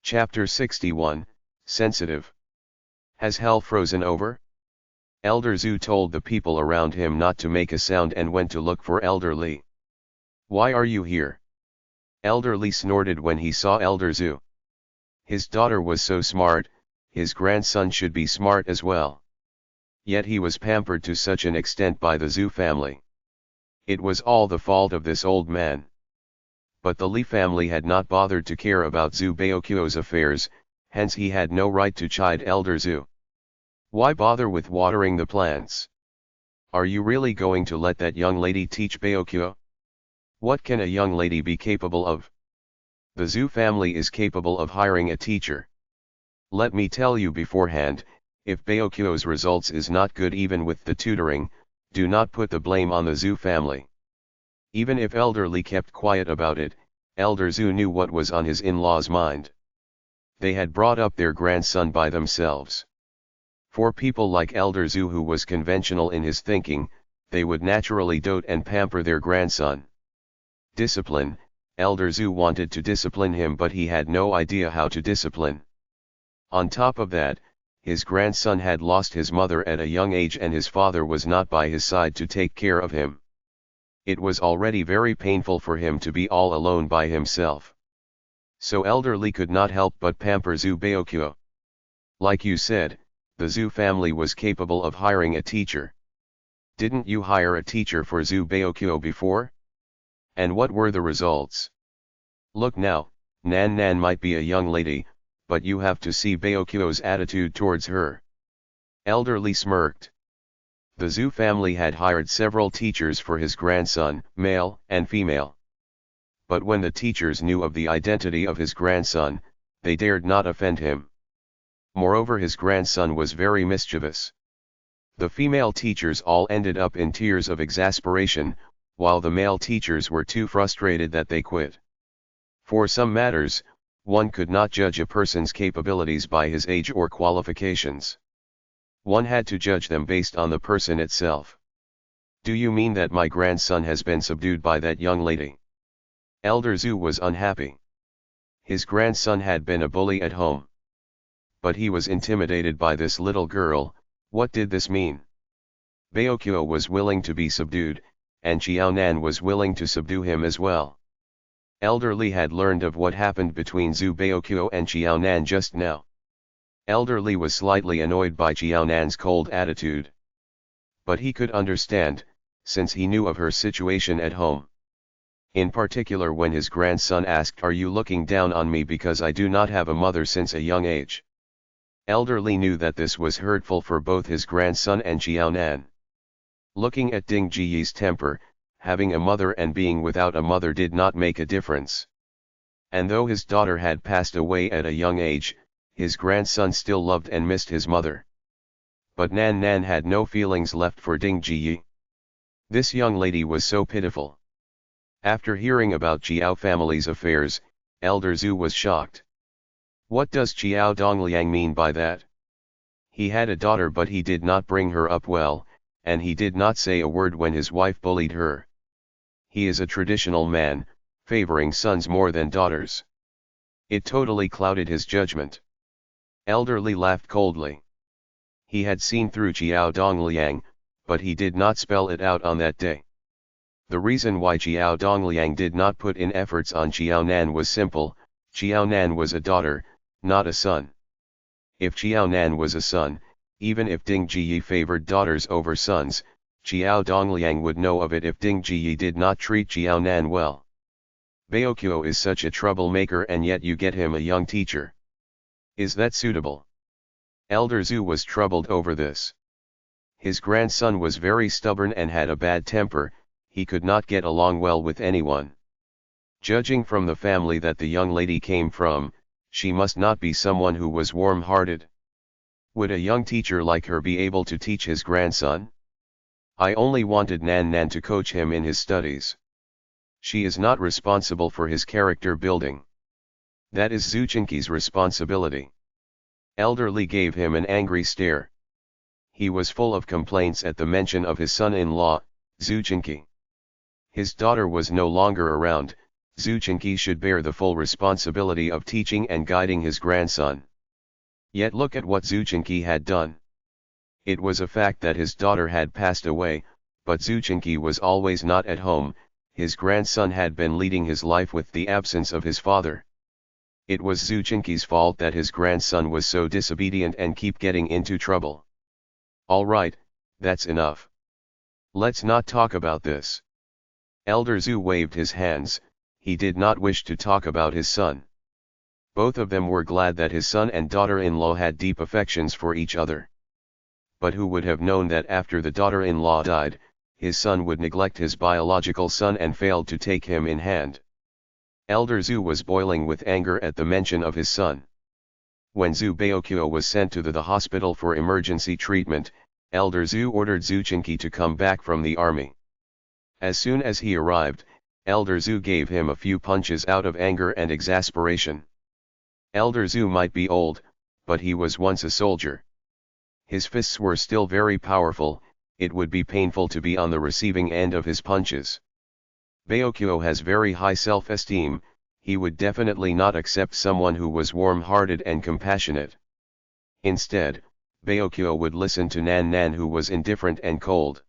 Chapter 61, Sensitive. Has hell frozen over? Elder Zhu told the people around him not to make a sound and went to look for Elder Li. Why are you here? Elder Li snorted when he saw Elder Zhu. His daughter was so smart, his grandson should be smart as well. Yet he was pampered to such an extent by the Zhu family. It was all the fault of this old man. But the Li family had not bothered to care about Zhu Baoqiu's affairs, hence he had no right to chide Elder Zhu. Why bother with watering the plants? Are you really going to let that young lady teach Baoqiu? What can a young lady be capable of? The Zhu family is capable of hiring a teacher. Let me tell you beforehand, if Baoqiu's results is not good even with the tutoring, do not put the blame on the Zhu family. Even if Elder Li kept quiet about it, Elder Zhu knew what was on his in-laws' mind. They had brought up their grandson by themselves. For people like Elder Zhu, who was conventional in his thinking, they would naturally dote and pamper their grandson. Discipline. Elder Zhu wanted to discipline him, but he had no idea how to discipline. On top of that, his grandson had lost his mother at a young age and his father was not by his side to take care of him. It was already very painful for him to be all alone by himself. So Elder Li could not help but pamper Zhu Baoqiu. Like you said, the Zhu family was capable of hiring a teacher. Didn't you hire a teacher for Zhu Baoqiu before? And what were the results? Look now, Nan Nan might be a young lady, but you have to see Baoqiu's attitude towards her. Elder Li smirked. The Zhu family had hired several teachers for his grandson, male and female. But when the teachers knew of the identity of his grandson, they dared not offend him. Moreover, his grandson was very mischievous. The female teachers all ended up in tears of exasperation, while the male teachers were too frustrated that they quit. For some matters, one could not judge a person's capabilities by his age or qualifications. One had to judge them based on the person itself. Do you mean that my grandson has been subdued by that young lady? Elder Zhu was unhappy. His grandson had been a bully at home. But he was intimidated by this little girl. What did this mean? Baoqiu was willing to be subdued, and Xiaonan was willing to subdue him as well. Elder Li had learned of what happened between Zhu Baoqiu and Xiaonan just now. Elder Li was slightly annoyed by Xiaonan's cold attitude. But he could understand, since he knew of her situation at home. In particular when his grandson asked, "Are you looking down on me because I do not have a mother since a young age?" Elder Li knew that this was hurtful for both his grandson and Xiaonan. Looking at Ding Jiyi's temper, having a mother and being without a mother did not make a difference. And though his daughter had passed away at a young age, his grandson still loved and missed his mother. But Nan Nan had no feelings left for Ding Jiyi. This young lady was so pitiful. After hearing about Jiao family's affairs, Elder Zhu was shocked. What does Jiao Dongliang mean by that? He had a daughter, but he did not bring her up well, and he did not say a word when his wife bullied her. He is a traditional man, favoring sons more than daughters. It totally clouded his judgment. Elder Li laughed coldly. He had seen through Jiao Dongliang, but he did not spell it out on that day. The reason why Jiao Dongliang did not put in efforts on Xiaonan was simple: Xiaonan was a daughter, not a son. If Xiaonan was a son, even if Ding Jiyi favored daughters over sons, Jiao Dongliang would know of it if Ding Jiyi did not treat Xiaonan well. Baoqiu is such a troublemaker and yet you get him a young teacher. Is that suitable? Elder Zhu was troubled over this. His grandson was very stubborn and had a bad temper, he could not get along well with anyone. Judging from the family that the young lady came from, she must not be someone who was warm-hearted. Would a young teacher like her be able to teach his grandson? I only wanted Nan Nan to coach him in his studies. She is not responsible for his character building. That is Zhu Chinqi's responsibility. Elder Li gave him an angry stare. He was full of complaints at the mention of his son-in-law, Zhu Chinqi. His daughter was no longer around, Zhu Qingqi should bear the full responsibility of teaching and guiding his grandson. Yet look at what Zhu Qingqi had done. It was a fact that his daughter had passed away, but Zhu Qingqi was always not at home. His grandson had been leading his life with the absence of his father. It was Zhu Qingqi's fault that his grandson was so disobedient and keep getting into trouble. All right, that's enough. Let's not talk about this. Elder Zhu waved his hands. He did not wish to talk about his son. Both of them were glad that his son and daughter-in-law had deep affections for each other. But who would have known that after the daughter-in-law died, his son would neglect his biological son and failed to take him in hand. Elder Zhu was boiling with anger at the mention of his son. When Zhu Baoqiu was sent to the hospital for emergency treatment, Elder Zhu ordered Zhu Qingqi to come back from the army. As soon as he arrived, Elder Zhu gave him a few punches out of anger and exasperation. Elder Zhu might be old, but he was once a soldier. His fists were still very powerful. It would be painful to be on the receiving end of his punches. Baoqiu has very high self-esteem. He would definitely not accept someone who was warm-hearted and compassionate. Instead, Baoqiu would listen to Nan Nan, who was indifferent and cold.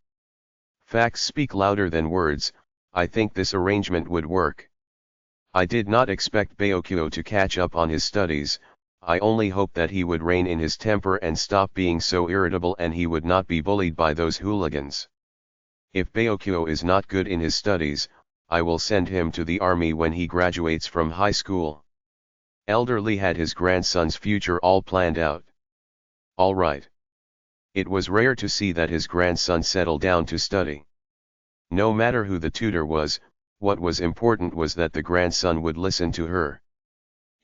Facts speak louder than words. I think this arrangement would work. I did not expect Baoqiu to catch up on his studies. I only hoped that he would rein in his temper and stop being so irritable, and he would not be bullied by those hooligans. If Baoqiu is not good in his studies, I will send him to the army when he graduates from high school. Elder Li had his grandson's future all planned out. All right. It was rare to see that his grandson settled down to study. No matter who the tutor was, what was important was that the grandson would listen to her.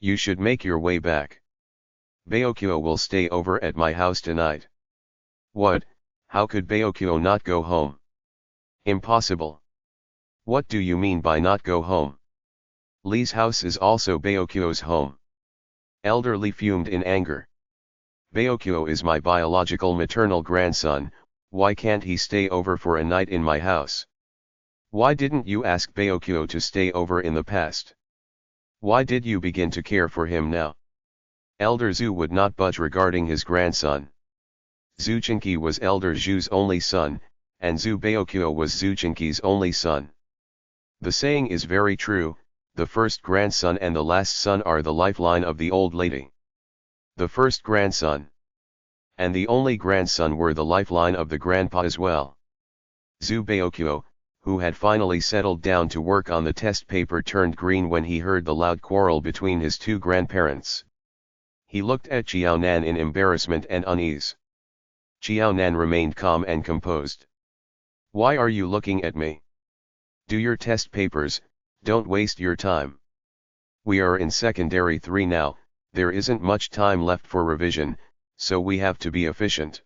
You should make your way back. Baoqiu will stay over at my house tonight. What? How could Baoqiu not go home? Impossible. What do you mean by not go home? Li's house is also Baoqiu's home. Elder Li fumed in anger. Baoqiu is my biological maternal grandson. Why can't he stay over for a night in my house? Why didn't you ask Baoqiu to stay over in the past? Why did you begin to care for him now? Elder Zhu would not budge regarding his grandson. Zhu Qingqi was Elder Zhu's only son, and Zhu Baoqiu was Zhu Qingqi's only son. The saying is very true, the first grandson and the last son are the lifeline of the old lady. The first grandson and the only grandson were the lifeline of the grandpa as well. Zhu Baoqiu, who had finally settled down to work on the test paper, turned green when he heard the loud quarrel between his two grandparents. He looked at Qiao Nan in embarrassment and unease. Qiao Nan remained calm and composed. Why are you looking at me? Do your test papers, don't waste your time. We are in secondary 3 now, there isn't much time left for revision, so we have to be efficient.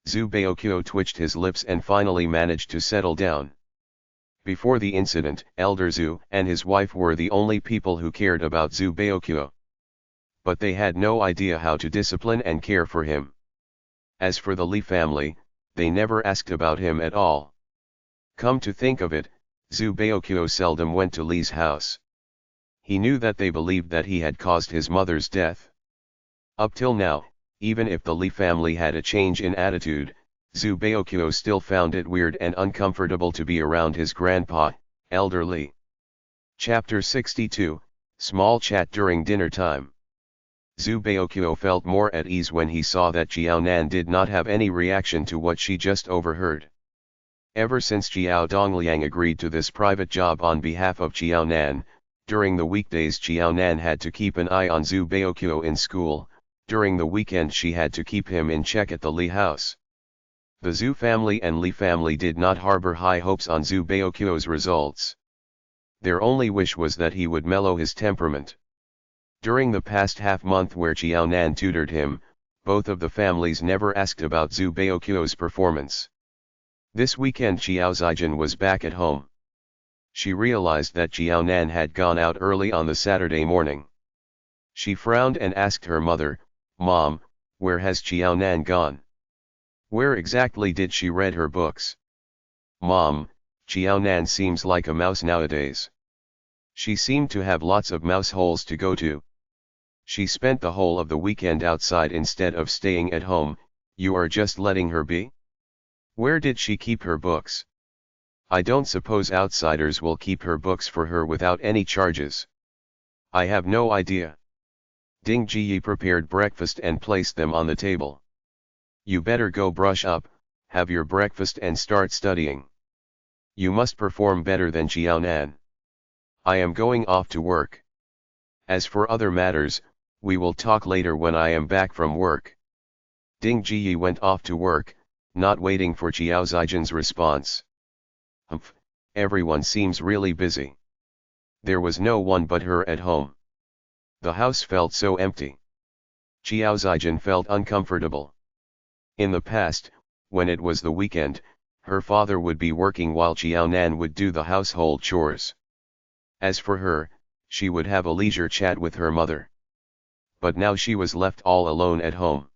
Zhu Baoqiu twitched his lips and finally managed to settle down. Before the incident, Elder Zhu and his wife were the only people who cared about Zhu Baoqiu. But they had no idea how to discipline and care for him. As for the Li family, they never asked about him at all. Come to think of it, Zhu Baoqiu seldom went to Li's house. He knew that they believed that he had caused his mother's death. Up till now, even if the Li family had a change in attitude, Zhu Baoqiu still found it weird and uncomfortable to be around his grandpa, Elder Li. Chapter 62, Small Chat During Dinner Time. Zhu Baoqiu felt more at ease when he saw that Qiao Nan did not have any reaction to what she just overheard. Ever since Qiao Dongliang agreed to this private job on behalf of Qiao Nan, during the weekdays Qiao Nan had to keep an eye on Zhu Baoqiu in school, during the weekend she had to keep him in check at the Li house. The Zhu family and Li family did not harbor high hopes on Zhu Baoqiu's results. Their only wish was that he would mellow his temperament. During the past half-month where Qiao Nan tutored him, both of the families never asked about Zhu Baoqiu's performance. This weekend Qiao Zijin was back at home. She realized that Qiao Nan had gone out early on the Saturday morning. She frowned and asked her mother, "Mom, where has Qiao Nan gone? Where exactly did she read her books?" "Mom, Qiao Nan seems like a mouse nowadays. She seemed to have lots of mouse holes to go to. She spent the whole of the weekend outside instead of staying at home. You are just letting her be? Where did she keep her books? I don't suppose outsiders will keep her books for her without any charges. I have no idea. Ding Ji prepared breakfast and placed them on the table. You better go brush up, have your breakfast and start studying. You must perform better than Jiaonan. I am going off to work. As for other matters, we will talk later when I am back from work. Ding Ji went off to work, not waiting for Qiao Zijian's response. Humph, everyone seems really busy. There was no one but her at home. The house felt so empty. Qiao Zijian felt uncomfortable. In the past, when it was the weekend, her father would be working while Jiaonan would do the household chores. As for her, she would have a leisure chat with her mother. But now she was left all alone at home.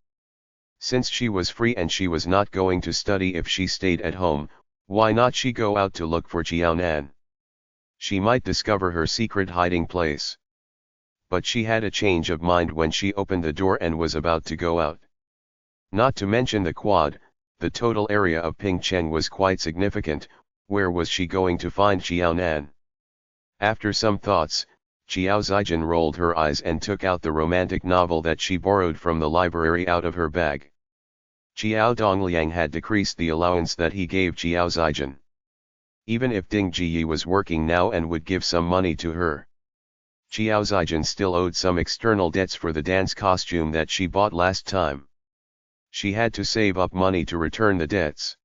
Since she was free and she was not going to study if she stayed at home, why not she go out to look for Jiaonan? She might discover her secret hiding place. But she had a change of mind when she opened the door and was about to go out. Not to mention the total area of Pingcheng was quite significant. Where was she going to find Jiaonan? After some thoughts, Qiao Zijian rolled her eyes and took out the romantic novel that she borrowed from the library out of her bag. Qiao Dongliang had decreased the allowance that he gave Qiao Zijian. Even if Ding Ji was working now and would give some money to her, Qiao Zijian still owed some external debts for the dance costume that she bought last time. She had to save up money to return the debts.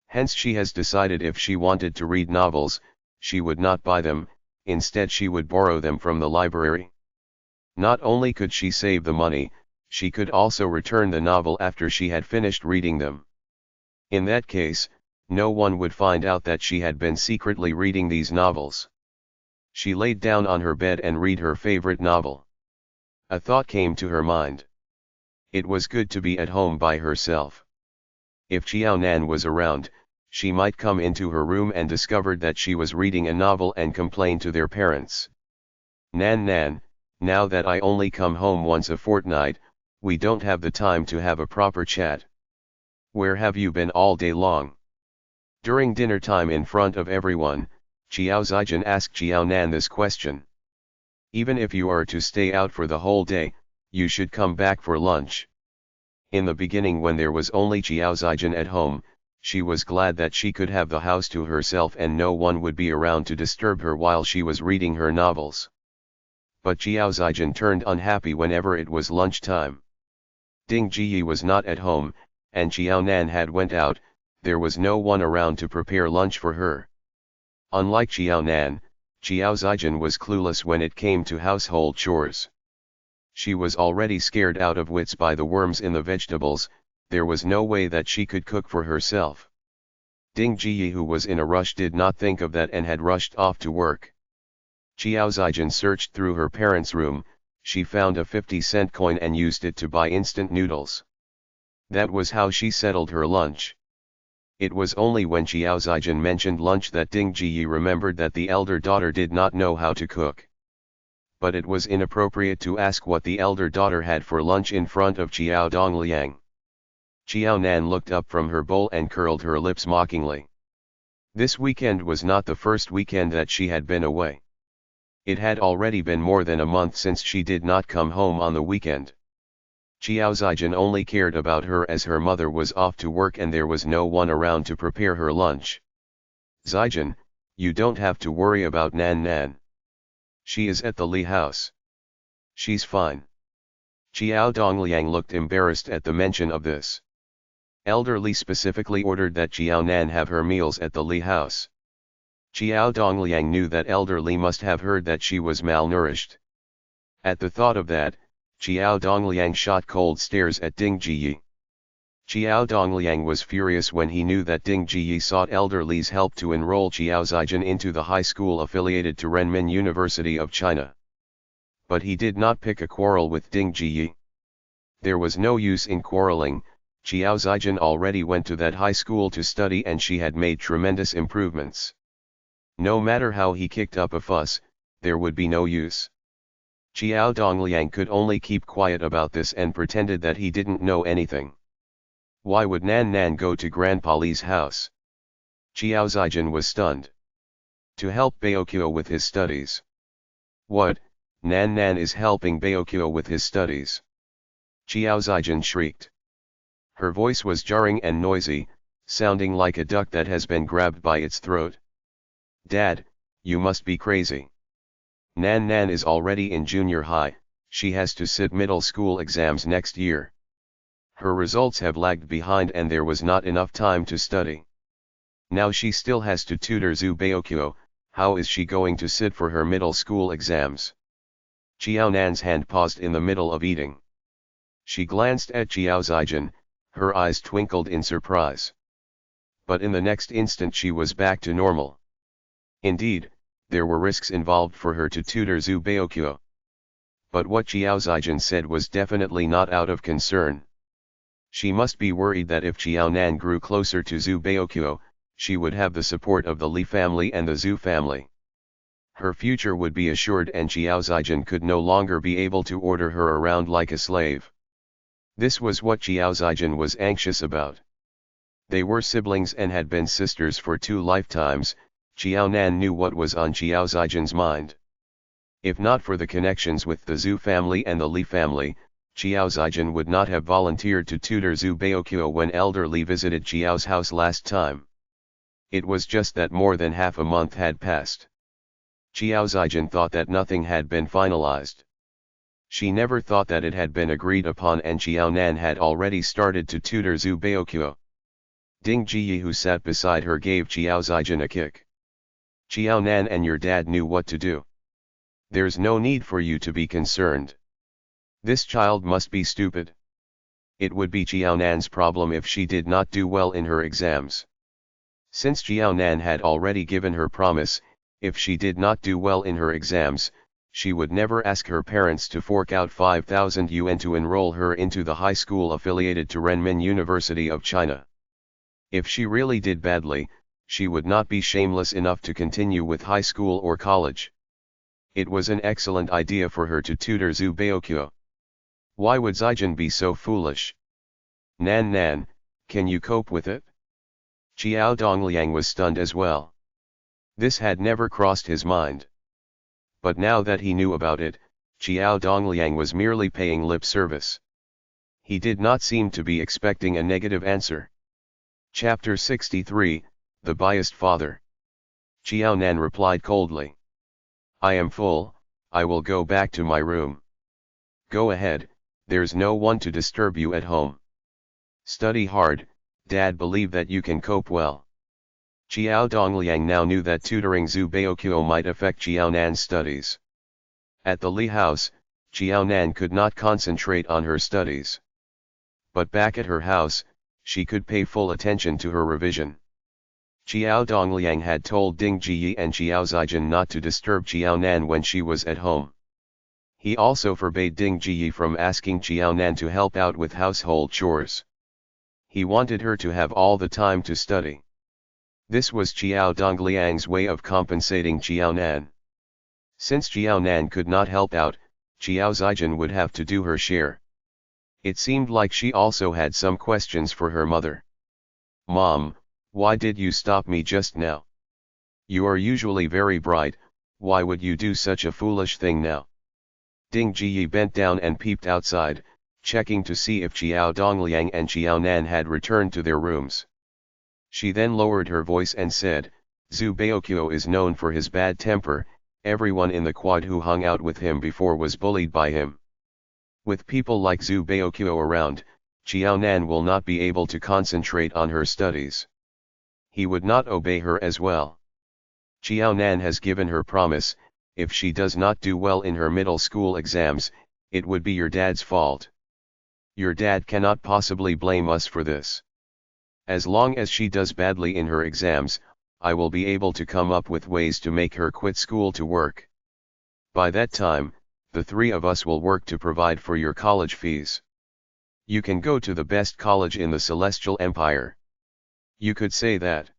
Hence she has decided if she wanted to read novels, she would not buy them, instead she would borrow them from the library. Not only could she save the money, she could also return the novel after she had finished reading them. In that case, no one would find out that she had been secretly reading these novels. She laid down on her bed and read her favorite novel. A thought came to her mind. It was good to be at home by herself. If Jiaonan was around, she might come into her room and discovered that she was reading a novel and complain to their parents. Nan, now that I only come home once a fortnight, we don't have the time to have a proper chat. Where have you been all day long? During dinner time in front of everyone, Qiao Zijian asked Jiaonan this question. Even if you are to stay out for the whole day, you should come back for lunch. In the beginning when there was only Qiao Zijian at home, she was glad that she could have the house to herself and no one would be around to disturb her while she was reading her novels. But Qiao Zijian turned unhappy whenever it was lunchtime. Ding Ji was not at home, and Jiaonan had went out. There was no one around to prepare lunch for her. Unlike Jiaonan, Qiao Zijian was clueless when it came to household chores. She was already scared out of wits by the worms in the vegetables. There was no way that she could cook for herself. Ding Ji, who was in a rush, did not think of that and had rushed off to work. Qiao Zijian searched through her parents' room. She found a 50-cent coin and used it to buy instant noodles. That was how she settled her lunch. It was only when Qiao Zijian mentioned lunch that Ding Ji remembered that the elder daughter did not know how to cook. But it was inappropriate to ask what the elder daughter had for lunch in front of Qiao Dongliang. Jiaonan looked up from her bowl and curled her lips mockingly. This weekend was not the first weekend that she had been away. It had already been more than a month since she did not come home on the weekend. Qiao Zijian only cared about her as her mother was off to work and there was no one around to prepare her lunch. Zijian, you don't have to worry about Nan. She is at the Li house. She's fine. Qiao Dongliang looked embarrassed at the mention of this. Elder Li specifically ordered that Jiaonan have her meals at the Li house. Qiao Dongliang knew that Elder Li must have heard that she was malnourished. At the thought of that, Qiao Dongliang shot cold stares at Ding Ji. Qiao Dongliang was furious when he knew that Ding Ji sought Elder Li's help to enroll Qiao Zijian into the high school affiliated to Renmin University of China. But he did not pick a quarrel with Ding Ji. There was no use in quarreling. Qiao Zijian already went to that high school to study and she had made tremendous improvements. No matter how he kicked up a fuss, there would be no use. Xiao Dongliang could only keep quiet about this and pretended that he didn't know anything. Why would Nan Nan go to Grandpa Li's house? Xiao Zijin was stunned. To help Baokyo with his studies. What, Nan Nan is helping Baokyo with his studies? Xiao Zijin shrieked. Her voice was jarring and noisy, sounding like a duck that has been grabbed by its throat. Dad, you must be crazy. Nan Nan is already in junior high, she has to sit middle school exams next year. Her results have lagged behind and there was not enough time to study. Now she still has to tutor Zhu Baokyo, how is she going to sit for her middle school exams? Xiao Nan's hand paused in the middle of eating. She glanced at Xiao Zijin, her eyes twinkled in surprise. But in the next instant she was back to normal. Indeed, there were risks involved for her to tutor Zhu Baokyo. But what Xiao Zijin said was definitely not out of concern. She must be worried that if Xiao Nan grew closer to Zhu Baokyo, she would have the support of the Li family and the Zhu family. Her future would be assured and Xiao Zijin could no longer be able to order her around like a slave. This was what Xiao Zijin was anxious about. They were siblings and had been sisters for 2 lifetimes. Xiao Nan knew what was on Xiao Zijin's mind. If not for the connections with the Zhu family and the Li family, Xiao Zijin would not have volunteered to tutor Zhu Baokyo when Elder Li visited Xiao's house last time. It was just that more than half a month had passed. Xiao Zijin thought that nothing had been finalized. She never thought that it had been agreed upon and Xiao Nan had already started to tutor Zhu Baokyo. Ding Jiyi who sat beside her gave Xiao Zijin a kick. Xiao Nan and your dad knew what to do. There's no need for you to be concerned. This child must be stupid. It would be Xiao Nan's problem if she did not do well in her exams. Since Xiao Nan had already given her promise, if she did not do well in her exams, she would never ask her parents to fork out 5,000 yuan to enroll her into the high school affiliated to Renmin University of China. If she really did badly, she would not be shameless enough to continue with high school or college. It was an excellent idea for her to tutor Zhu Baokyo. Why would Zijin be so foolish? Nan Nan, can you cope with it? Xiao Dongliang was stunned as well. This had never crossed his mind. But now that he knew about it, Xiao Dongliang was merely paying lip service. He did not seem to be expecting a negative answer. Chapter 63, The Biased Father. Xiao Nan replied coldly. I am full, I will go back to my room. Go ahead, there's no one to disturb you at home. Study hard, Dad believe that you can cope well. Xiao Dongliang now knew that tutoring Zhu Baokyo might affect Xiao Nan's studies. At the Li house, Xiao Nan could not concentrate on her studies. But back at her house, she could pay full attention to her revision. Xiao Dongliang had told Ding Jiyi and Xiao Zijin not to disturb Xiao Nan when she was at home. He also forbade Ding Jiyi from asking Xiao Nan to help out with household chores. He wanted her to have all the time to study. This was Xiao Dongliang's way of compensating Xiao Nan. Since Xiao Nan could not help out, Xiao Zijin would have to do her share. It seemed like she also had some questions for her mother. Mom, why did you stop me just now? You are usually very bright, why would you do such a foolish thing now? Ding Jiyi bent down and peeped outside, checking to see if Xiao Dongliang and Xiao Nan had returned to their rooms. She then lowered her voice and said, Zhu Baokyo is known for his bad temper, everyone in the quad who hung out with him before was bullied by him. With people like Zhu Baokyo around, Xiao Nan will not be able to concentrate on her studies. He would not obey her as well. Xiao Nan has given her promise, if she does not do well in her middle school exams, it would be your dad's fault. Your dad cannot possibly blame us for this. As long as she does badly in her exams, I will be able to come up with ways to make her quit school to work. By that time, the 3 of us will work to provide for your college fees. You can go to the best college in the Celestial Empire. You could say that.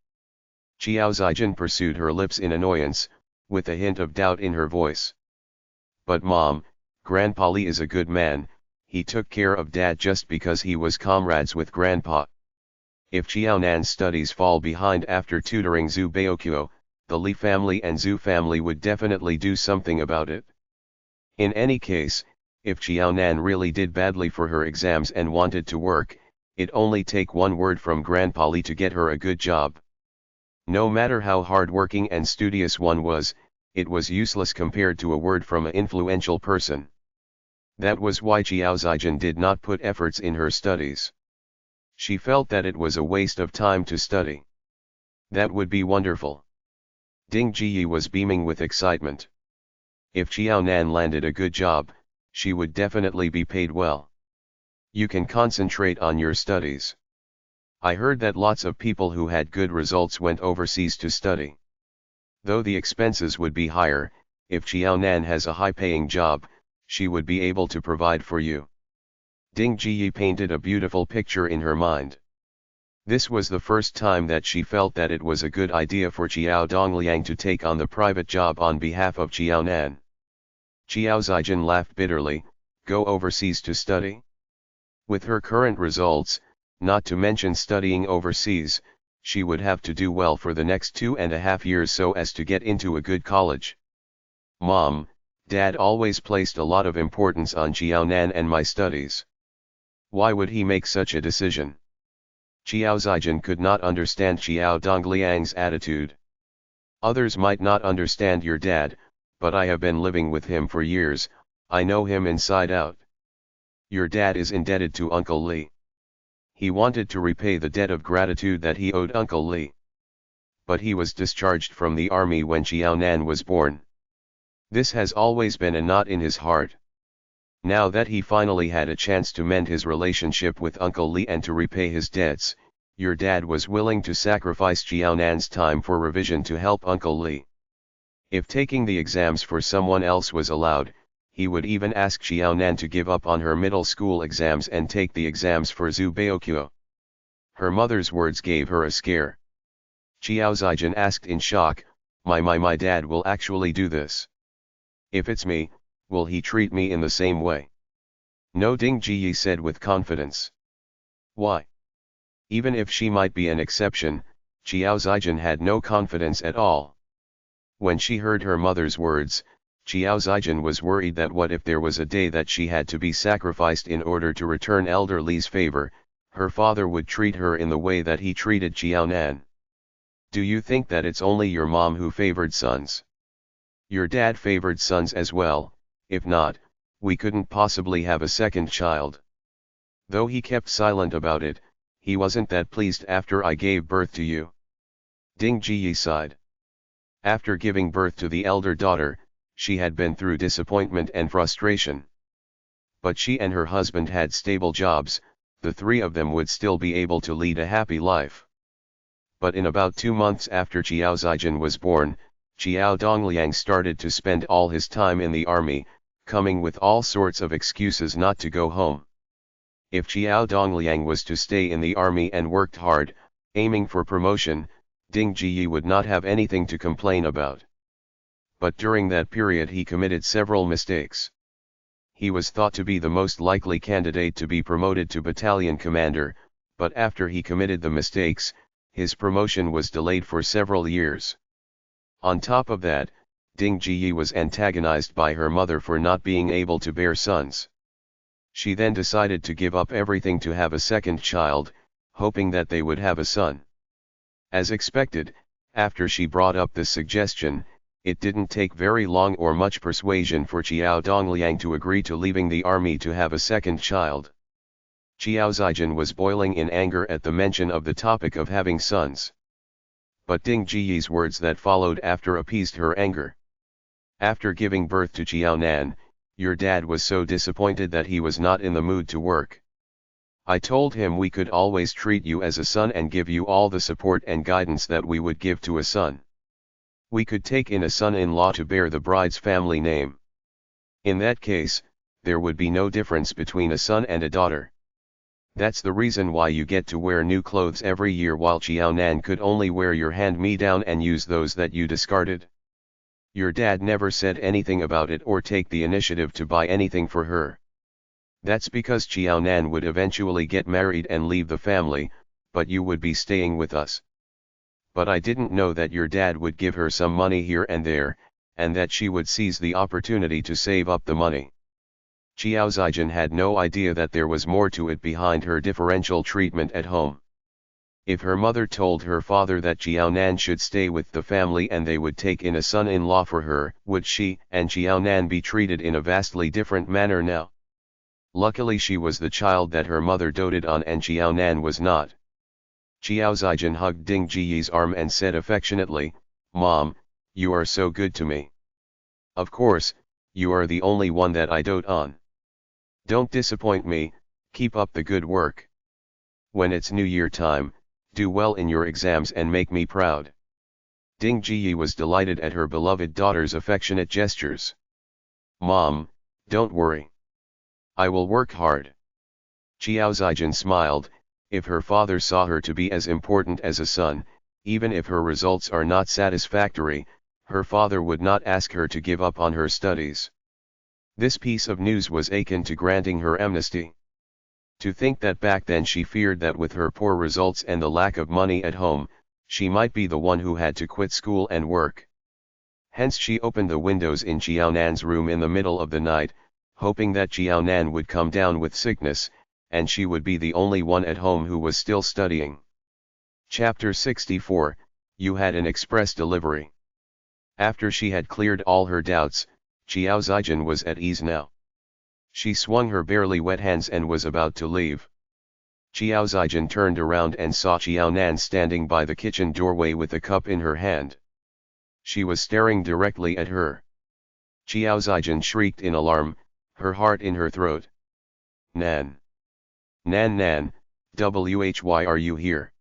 Xiao Zijin pursued her lips in annoyance, with a hint of doubt in her voice. But Mom, Grandpa Li is a good man, he took care of Dad just because he was comrades with Grandpa. If Xiaonan's studies fall behind after tutoring Zhu Baoqiu, the Li family and Zhu family would definitely do something about it. In any case, if Xiaonan really did badly for her exams and wanted to work, it only take one word from Grandpa Li to get her a good job. No matter how hard-working and studious one was, it was useless compared to a word from an influential person. That was why Xiao Zijin did not put efforts in her studies. She felt that it was a waste of time to study. That would be wonderful. Ding Jiyi was beaming with excitement. If Xiaonan landed a good job, she would definitely be paid well. You can concentrate on your studies. I heard that lots of people who had good results went overseas to study. Though the expenses would be higher, if Xiaonan has a high-paying job, she would be able to provide for you. Ding Jiyi painted a beautiful picture in her mind. This was the first time that she felt that it was a good idea for Xiao Dongliang to take on the private job on behalf of Xiaonan. Xiao Zijin laughed bitterly, go overseas to study? With her current results, not to mention studying overseas, she would have to do well for the next 2.5 years so as to get into a good college. Mom, Dad always placed a lot of importance on Xiaonan and my studies. Why would he make such a decision? Xiao Zijin could not understand Xiao Dongliang's attitude. Others might not understand your dad, but I have been living with him for years, I know him inside out. Your dad is indebted to Uncle Li. He wanted to repay the debt of gratitude that he owed Uncle Li. But he was discharged from the army when Xiaonan was born. This has always been a knot in his heart. Now that he finally had a chance to mend his relationship with Uncle Li and to repay his debts, your dad was willing to sacrifice Xiaonan's time for revision to help Uncle Li. If taking the exams for someone else was allowed, he would even ask Xiaonan to give up on her middle school exams and take the exams for Zhu Baoqiu. Her mother's words gave her a scare. Xiao Zijin asked in shock, my dad will actually do this? If it's me, will he treat me in the same way? No, Ding Jiyi said with confidence. Why? Even if she might be an exception, Xiao Zijin had no confidence at all. When she heard her mother's words, Xiao Zijin was worried that what if there was a day that she had to be sacrificed in order to return Elder Li's favor, her father would treat her in the way that he treated Xiaonan. Do you think that it's only your mom who favored sons? Your dad favored sons as well, if not, we couldn't possibly have a second child. Though he kept silent about it, he wasn't that pleased after I gave birth to you. Ding Jiyi sighed. After giving birth to the elder daughter, she had been through disappointment and frustration. But she and her husband had stable jobs, the three of them would still be able to lead a happy life. But in about 2 months after Xiao Zijin was born, Xiao Dongliang started to spend all his time in the army, coming with all sorts of excuses not to go home. If Xiao Dongliang was to stay in the army and worked hard, aiming for promotion, Ding Jiyi would not have anything to complain about. But during that period he committed several mistakes. He was thought to be the most likely candidate to be promoted to battalion commander, but after he committed the mistakes, his promotion was delayed for several years. On top of that, Ding Jiyi was antagonized by her mother for not being able to bear sons. She then decided to give up everything to have a second child, hoping that they would have a son. As expected, after she brought up this suggestion, it didn't take very long or much persuasion for Xiao Dongliang to agree to leaving the army to have a second child. Xiao Zijin was boiling in anger at the mention of the topic of having sons. But Ding Jiyi's words that followed after appeased her anger. After giving birth to Xiaonan, your dad was so disappointed that he was not in the mood to work. I told him we could always treat you as a son and give you all the support and guidance that we would give to a son. We could take in a son-in-law to bear the bride's family name. In that case, there would be no difference between a son and a daughter. That's the reason why you get to wear new clothes every year while Xiaonan could only wear your hand-me-down and use those that you discarded. Your dad never said anything about it or take the initiative to buy anything for her. That's because Xiaonan would eventually get married and leave the family, but you would be staying with us. But I didn't know that your dad would give her some money here and there, and that she would seize the opportunity to save up the money. Xiao Zijin had no idea that there was more to it behind her differential treatment at home. If her mother told her father that Xiaonan should stay with the family and they would take in a son-in-law for her, would she and Xiaonan be treated in a vastly different manner now? Luckily she was the child that her mother doted on and Xiaonan was not. Xiao Zijin hugged Ding Jiyi's arm and said affectionately, "Mom, you are so good to me. Of course, you are the only one that I dote on. Don't disappoint me, keep up the good work. When it's New Year time, do well in your exams and make me proud." Ding Jiyi was delighted at her beloved daughter's affectionate gestures. "Mom, don't worry. I will work hard." Xiao Zijin smiled. If her father saw her to be as important as a son, even if her results are not satisfactory, her father would not ask her to give up on her studies. This piece of news was akin to granting her amnesty. To think that back then she feared that with her poor results and the lack of money at home, she might be the one who had to quit school and work. Hence she opened the windows in Xiaonan's room in the middle of the night, hoping that Xiaonan would come down with sickness, and she would be the only one at home who was still studying. Chapter 64, You Had an Express Delivery. After she had cleared all her doubts, Xiao Zijin was at ease now. She swung her barely wet hands and was about to leave. Xiao Zijin turned around and saw Xiaonan standing by the kitchen doorway with a cup in her hand. She was staring directly at her. Xiao Zijin shrieked in alarm, her heart in her throat. "Nan! Nan Nan, why are you here?"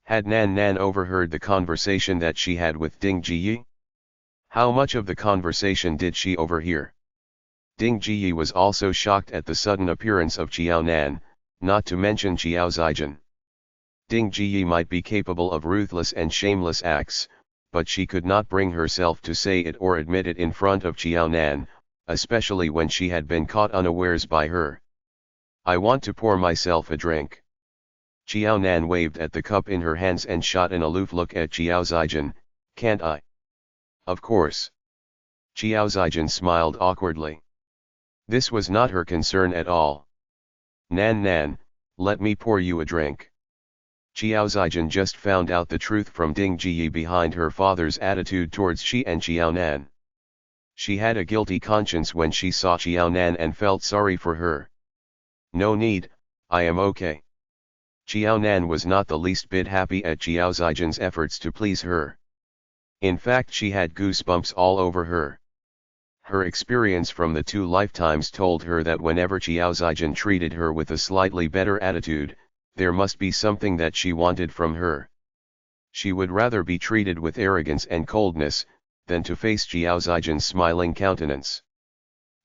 Had Nan Nan overheard the conversation that she had with Ding Jiyi? How much of the conversation did she overhear? Ding Jiyi was also shocked at the sudden appearance of Xiaonan, not to mention Xiao Zijin. Ding Jiyi might be capable of ruthless and shameless acts, but she could not bring herself to say it or admit it in front of Xiaonan, especially when she had been caught unawares by her. "I want to pour myself a drink." Xiaonan waved at the cup in her hands and shot an aloof look at Xiao Zijin. "Can't I?" "Of course." Xiao Zijin smiled awkwardly. This was not her concern at all. "Nan Nan, let me pour you a drink." Xiao Zijin just found out the truth from Ding Jiyi behind her father's attitude towards she and Xiaonan. She had a guilty conscience when she saw Xiaonan and felt sorry for her. "No need, I am okay." Xiaonan was not the least bit happy at Xiao Zijin's efforts to please her. In fact, she had goosebumps all over her. Her experience from the 2 lifetimes told her that whenever Xiao Zijin treated her with a slightly better attitude, there must be something that she wanted from her. She would rather be treated with arrogance and coldness, than to face Xiao Zijin's smiling countenance.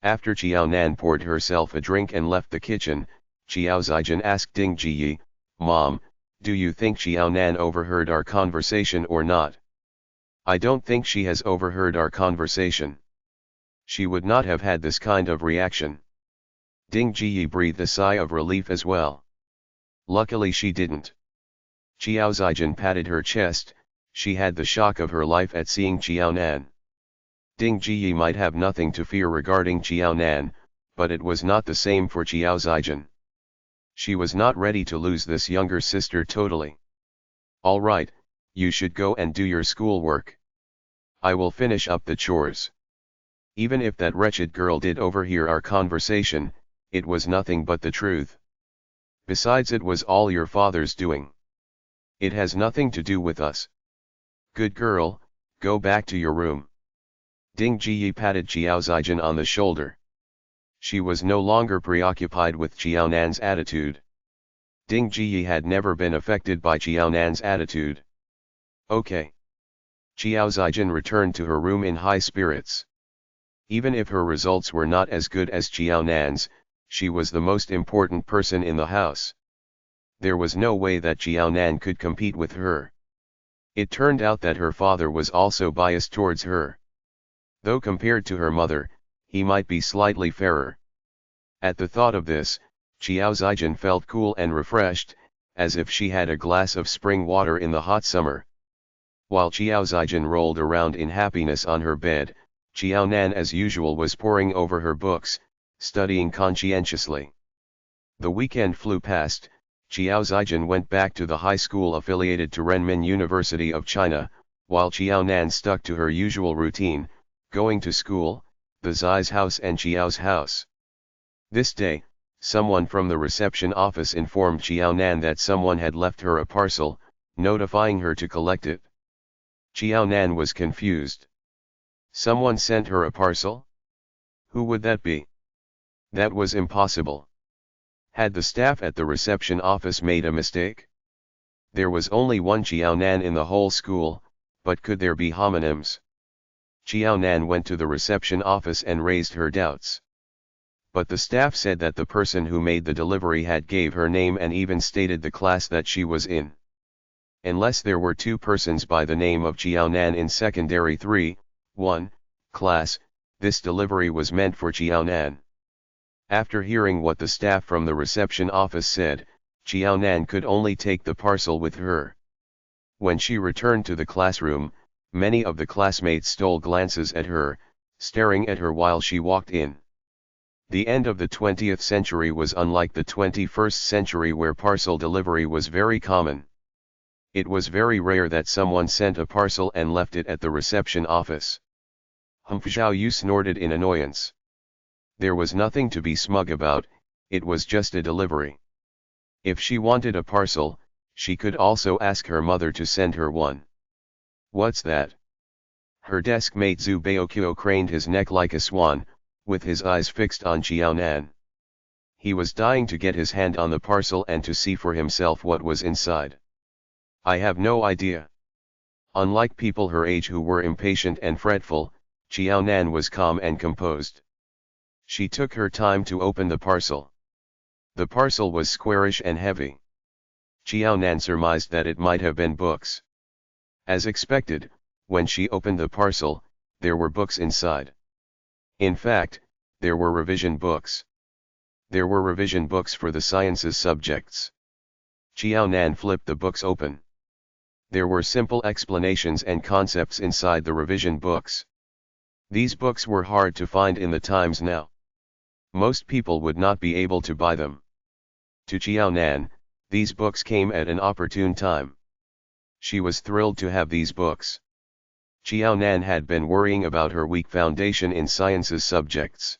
After Xiaonan poured herself a drink and left the kitchen, Xiao Zijin asked Ding Jiyi, "Mom, do you think Xiaonan overheard our conversation or not?" "I don't think she has overheard our conversation. She would not have had this kind of reaction." Ding Jiyi breathed a sigh of relief as well. Luckily she didn't. Xiao Zijin patted her chest. She had the shock of her life at seeing Xiaonan. Ding Jiyi might have nothing to fear regarding Xiaonan, but it was not the same for Xiao Zijin. She was not ready to lose this younger sister totally. "All right, you should go and do your schoolwork. I will finish up the chores." Even if that wretched girl did overhear our conversation, it was nothing but the truth. Besides, it was all your father's doing. It has nothing to do with us. Good girl, go back to your room. Ding Jiyi patted Xiao Zijin on the shoulder. She was no longer preoccupied with Xiaonan's attitude. Ding Jiyi had never been affected by Xiaonan's attitude. Okay. Xiao Zijin returned to her room in high spirits. Even if her results were not as good as Xiaonan's, she was the most important person in the house. There was no way that Xiaonan could compete with her. It turned out that her father was also biased towards her. Though compared to her mother, he might be slightly fairer. At the thought of this, Qiao Zijin felt cool and refreshed, as if she had a glass of spring water in the hot summer. While Qiao Zijin rolled around in happiness on her bed, Qiao Nan as usual was poring over her books, studying conscientiously. The weekend flew past. Qiao Zijin went back to the high school affiliated to Renmin University of China, while Qiao Nan stuck to her usual routine, going to school, the Zai's house and Qiao's house. This day, someone from the reception office informed Qiao Nan that someone had left her a parcel, notifying her to collect it. Qiao Nan was confused. Someone sent her a parcel? Who would that be? That was impossible. Had the staff at the reception office made a mistake? There was only one Qiao Nan in the whole school, but could there be homonyms? Qiao Nan went to the reception office and raised her doubts. But the staff said that the person who made the delivery had gave her name and even stated the class that she was in. Unless there were two persons by the name of Qiao Nan in secondary 3-1 class, this delivery was meant for Qiao Nan. After hearing what the staff from the reception office said, Qiao Nan could only take the parcel with her. When she returned to the classroom, many of the classmates stole glances at her, staring at her while she walked in. The end of the 20th century was unlike the 21st century where parcel delivery was very common. It was very rare that someone sent a parcel and left it at the reception office. Zhao Yu snorted in annoyance. There was nothing to be smug about, it was just a delivery. If she wanted a parcel, she could also ask her mother to send her one. What's that? Her desk mate Zhu Baoqiu craned his neck like a swan, with his eyes fixed on Qiao Nan. He was dying to get his hand on the parcel and to see for himself what was inside. I have no idea. Unlike people her age who were impatient and fretful, Qiao Nan was calm and composed. She took her time to open the parcel. The parcel was squarish and heavy. Qiao Nan surmised that it might have been books. As expected, when she opened the parcel, there were books inside. In fact, there were revision books. There were revision books for the sciences subjects. Qiao Nan flipped the books open. There were simple explanations and concepts inside the revision books. These books were hard to find in the times now. Most people would not be able to buy them. To Qiao Nan, these books came at an opportune time. She was thrilled to have these books. Qiao Nan had been worrying about her weak foundation in sciences subjects.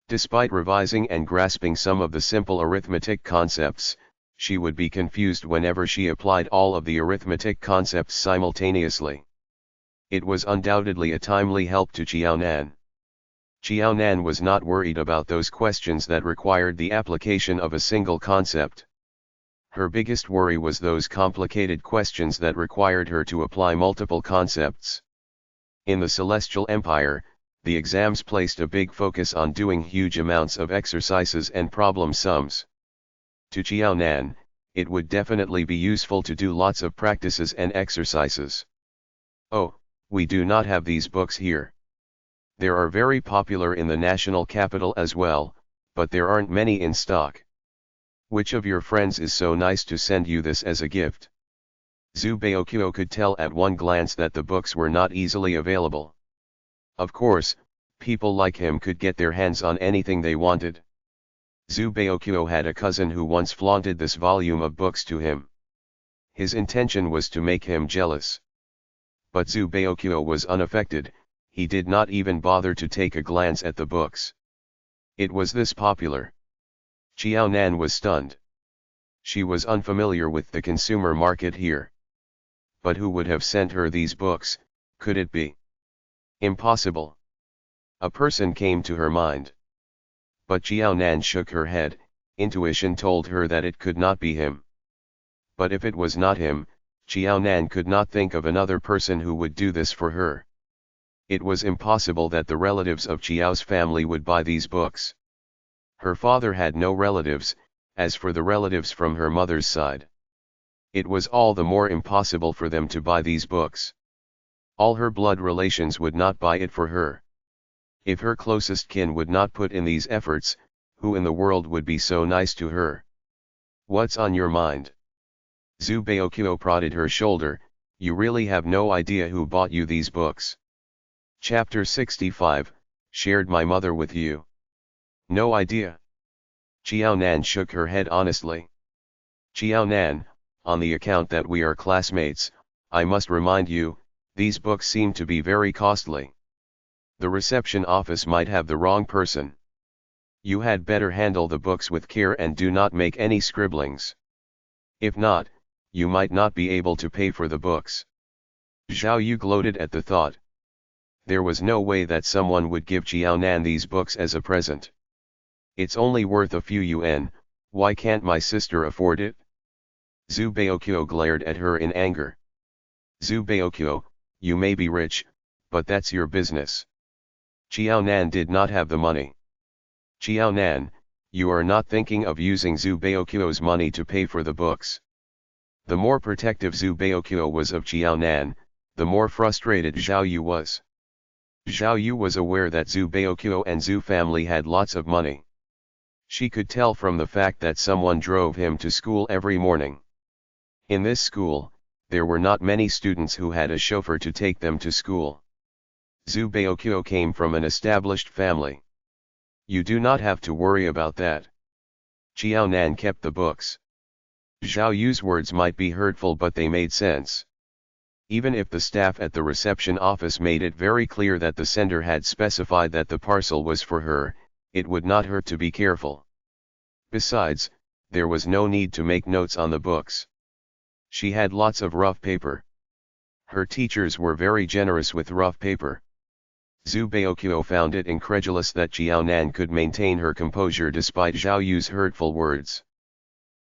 Despite revising and grasping some of the simple arithmetic concepts, she would be confused whenever she applied all of the arithmetic concepts simultaneously. It was undoubtedly a timely help to Qiao Nan. Qiao Nan was not worried about those questions that required the application of a single concept. Her biggest worry was those complicated questions that required her to apply multiple concepts. In the Celestial Empire, the exams placed a big focus on doing huge amounts of exercises and problem sums. To Qiao Nan, it would definitely be useful to do lots of practices and exercises. Oh, we do not have these books here. They are very popular in the national capital as well, but there aren't many in stock. Which of your friends is so nice to send you this as a gift? Zhu Baoqiu could tell at one glance that the books were not easily available. Of course, people like him could get their hands on anything they wanted. Zhu Baoqiu had a cousin who once flaunted this volume of books to him. His intention was to make him jealous. But Zhu Baoqiu was unaffected, he did not even bother to take a glance at the books. It was this popular. Qiao Nan was stunned. She was unfamiliar with the consumer market here. But who would have sent her these books, could it be? Impossible. A person came to her mind. But Qiao Nan shook her head, intuition told her that it could not be him. But if it was not him, Qiao Nan could not think of another person who would do this for her. It was impossible that the relatives of Qiao's family would buy these books. Her father had no relatives, as for the relatives from her mother's side. It was all the more impossible for them to buy these books. All her blood relations would not buy it for her. If her closest kin would not put in these efforts, who in the world would be so nice to her? What's on your mind? Zubeokyo prodded her shoulder. You really have no idea who bought you these books. Chapter 65, Shared my mother with you. No idea. Xiaonan shook her head honestly. Xiaonan, on the account that we are classmates, I must remind you, these books seem to be very costly. The reception office might have the wrong person. You had better handle the books with care and do not make any scribblings. If not, you might not be able to pay for the books. Zhao Yu gloated at the thought. There was no way that someone would give Xiaonan these books as a present. It's only worth a few yuan, why can't my sister afford it? Zubeokyo glared at her in anger. Zubeokyo, you may be rich, but that's your business. Xiaonan did not have the money. Xiaonan, you are not thinking of using Zubeokyo's money to pay for the books. The more protective Zubeokyo was of Xiaonan, the more frustrated Zhao Yu was. Zhao Yu was aware that Zubeokyo and Zhu family had lots of money. She could tell from the fact that someone drove him to school every morning. In this school, there were not many students who had a chauffeur to take them to school. Zubeokyo came from an established family. You do not have to worry about that. Xiaonan kept the books. Zhao Yu's words might be hurtful, but they made sense. Even if the staff at the reception office made it very clear that the sender had specified that the parcel was for her, it would not hurt to be careful. Besides, there was no need to make notes on the books. She had lots of rough paper. Her teachers were very generous with rough paper. Zubeokyo found it incredulous that Xiaonan could maintain her composure despite Zhao Yu's hurtful words.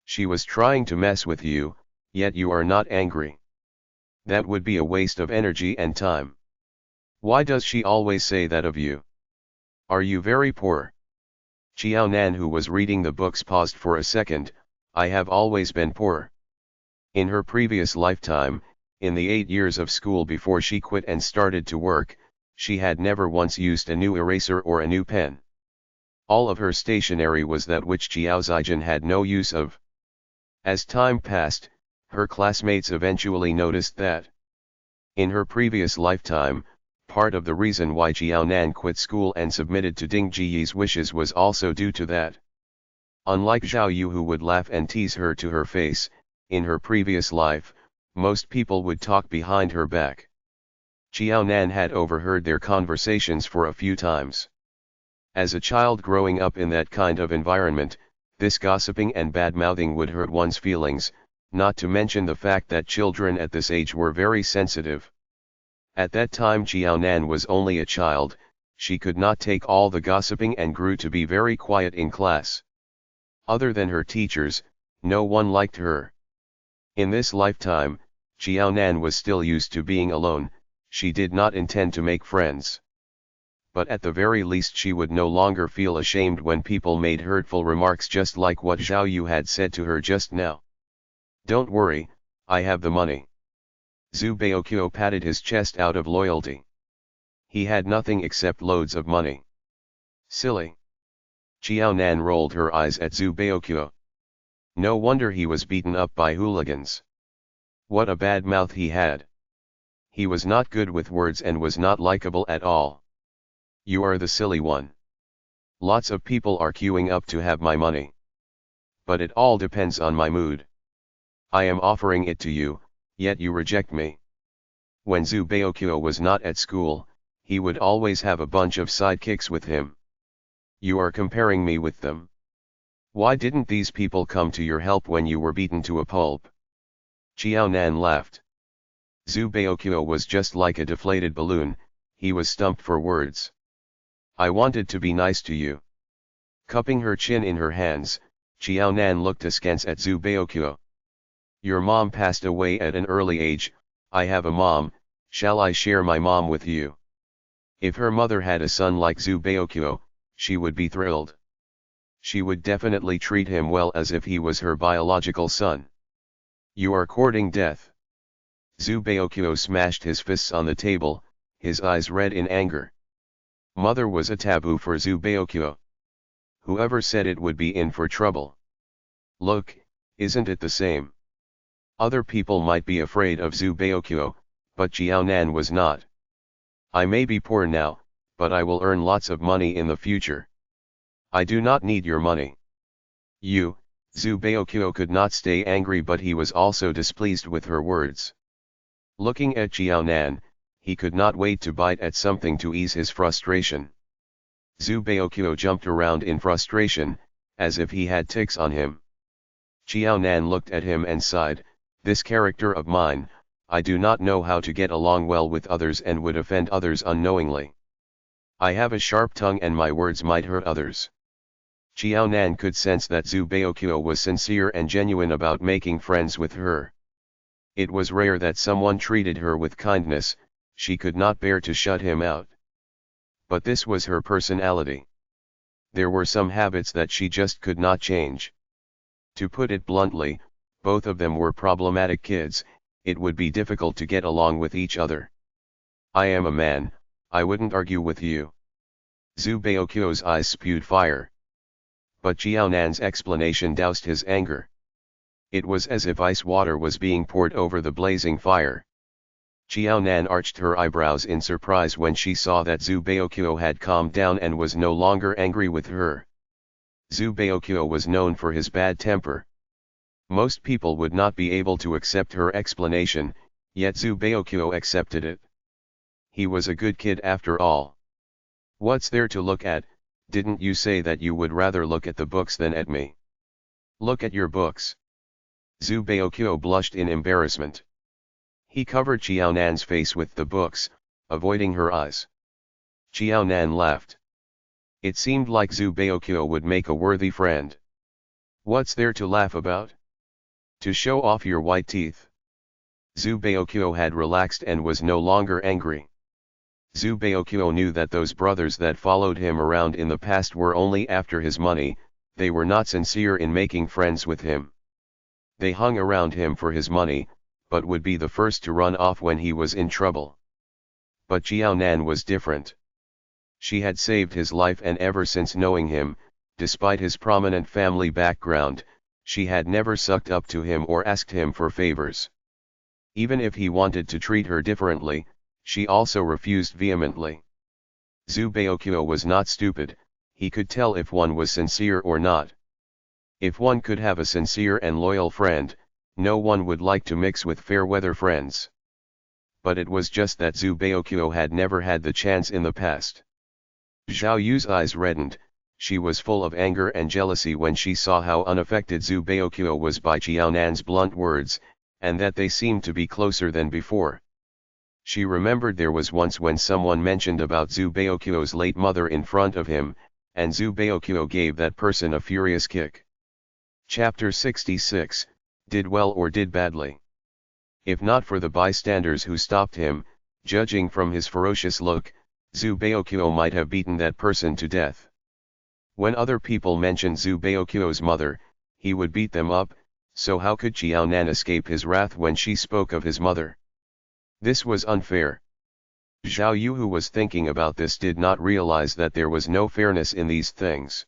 She was trying to mess with you, yet you are not angry. That would be a waste of energy and time. Why does she always say that of you? Are you very poor? Xiaonan, who was reading the books, paused for a second. I have always been poor. In her previous lifetime, in the 8 years of school before she quit and started to work, she had never once used a new eraser or a new pen. All of her stationery was that which Xiao Zijin had no use of. As time passed, her classmates eventually noticed that. In her previous lifetime, part of the reason why Xiaonan quit school and submitted to Ding Jiyi's wishes was also due to that. Unlike Zhao Yu, who would laugh and tease her to her face, in her previous life, most people would talk behind her back. Xiaonan had overheard their conversations for a few times. As a child growing up in that kind of environment, this gossiping and bad-mouthing would hurt one's feelings, not to mention the fact that children at this age were very sensitive. At that time Xiaonan was only a child, she could not take all the gossiping and grew to be very quiet in class. Other than her teachers, no one liked her. In this lifetime, Xiaonan was still used to being alone, she did not intend to make friends. But at the very least she would no longer feel ashamed when people made hurtful remarks, just like what Zhao Yu had said to her just now. Don't worry, I have the money. Zubeokyo patted his chest out of loyalty. He had nothing except loads of money. Silly. Xiaonan rolled her eyes at Zubeokyo. No wonder he was beaten up by hooligans. What a bad mouth he had. He was not good with words and was not likable at all. You are the silly one. Lots of people are queuing up to have my money. But it all depends on my mood. I am offering it to you, yet you reject me. When Zubeokyo was not at school, he would always have a bunch of sidekicks with him. You are comparing me with them. Why didn't these people come to your help when you were beaten to a pulp? Xiaonan laughed. Zubeokyo was just like a deflated balloon, he was stumped for words. I wanted to be nice to you. Cupping her chin in her hands, Xiaonan looked askance at Zubeokyo. Your mom passed away at an early age, I have a mom, shall I share my mom with you? If her mother had a son like Zubeokyo, she would be thrilled. She would definitely treat him well as if he was her biological son. You are courting death. Zhu Baoqiu smashed his fists on the table, his eyes red in anger. Mother was a taboo for Zhu Baoqiu. Whoever said it would be in for trouble. Look, isn't it the same? Other people might be afraid of Zhu Baoqiu, but Jiaonan was not. I may be poor now, but I will earn lots of money in the future. I do not need your money. You, Zhu Baoqiu could not stay angry, but he was also displeased with her words. Looking at Jiaonan, he could not wait to bite at something to ease his frustration. Zhu Baoqiu jumped around in frustration, as if he had ticks on him. Jiaonan looked at him and sighed, "This character of mine, I do not know how to get along well with others and would offend others unknowingly. I have a sharp tongue and my words might hurt others." Jiaonan could sense that Zhu Baoqiu was sincere and genuine about making friends with her. It was rare that someone treated her with kindness, she could not bear to shut him out. But this was her personality. There were some habits that she just could not change. To put it bluntly, both of them were problematic kids, it would be difficult to get along with each other. I am a man, I wouldn't argue with you. Zhu Baoqiu's eyes spewed fire. But Jiaonan's explanation doused his anger. It was as if ice water was being poured over the blazing fire. Jiaonan arched her eyebrows in surprise when she saw that Zhu Baoqiu had calmed down and was no longer angry with her. Zhu Baoqiu was known for his bad temper. Most people would not be able to accept her explanation, yet Zhu Baoqiu accepted it. He was a good kid after all. What's there to look at? Didn't you say that you would rather look at the books than at me? Look at your books. Zhu Baoqiu blushed in embarrassment. He covered Jiaonan's face with the books, avoiding her eyes. Jiaonan laughed. It seemed like Zhu Baoqiu would make a worthy friend. What's there to laugh about? To show off your white teeth. Zhu Baoqiu had relaxed and was no longer angry. Zhu Baoqiu knew that those brothers that followed him around in the past were only after his money, they were not sincere in making friends with him. They hung around him for his money, but would be the first to run off when he was in trouble. But Jiaonan was different. She had saved his life, and ever since knowing him, despite his prominent family background, she had never sucked up to him or asked him for favors. Even if he wanted to treat her differently, she also refused vehemently. Zhu Baoqiu was not stupid, he could tell if one was sincere or not. If one could have a sincere and loyal friend, no one would like to mix with fair-weather friends. But it was just that Zhu Baoqiu had never had the chance in the past. Zhao Yu's eyes reddened, she was full of anger and jealousy when she saw how unaffected Zhu Baoqiu was by Jiaonan's blunt words, and that they seemed to be closer than before. She remembered there was once when someone mentioned about Zhu Baoqiu's late mother in front of him, and Zhu Baoqiu gave that person a furious kick. Chapter 66, Did well or did badly? If not for the bystanders who stopped him, judging from his ferocious look, Zhu Baoqiu might have beaten that person to death. When other people mentioned Zhu Baoqiu's mother, he would beat them up, so how could Jiaonan escape his wrath when she spoke of his mother? This was unfair. Zhao Yu, who was thinking about this, did not realize that there was no fairness in these things.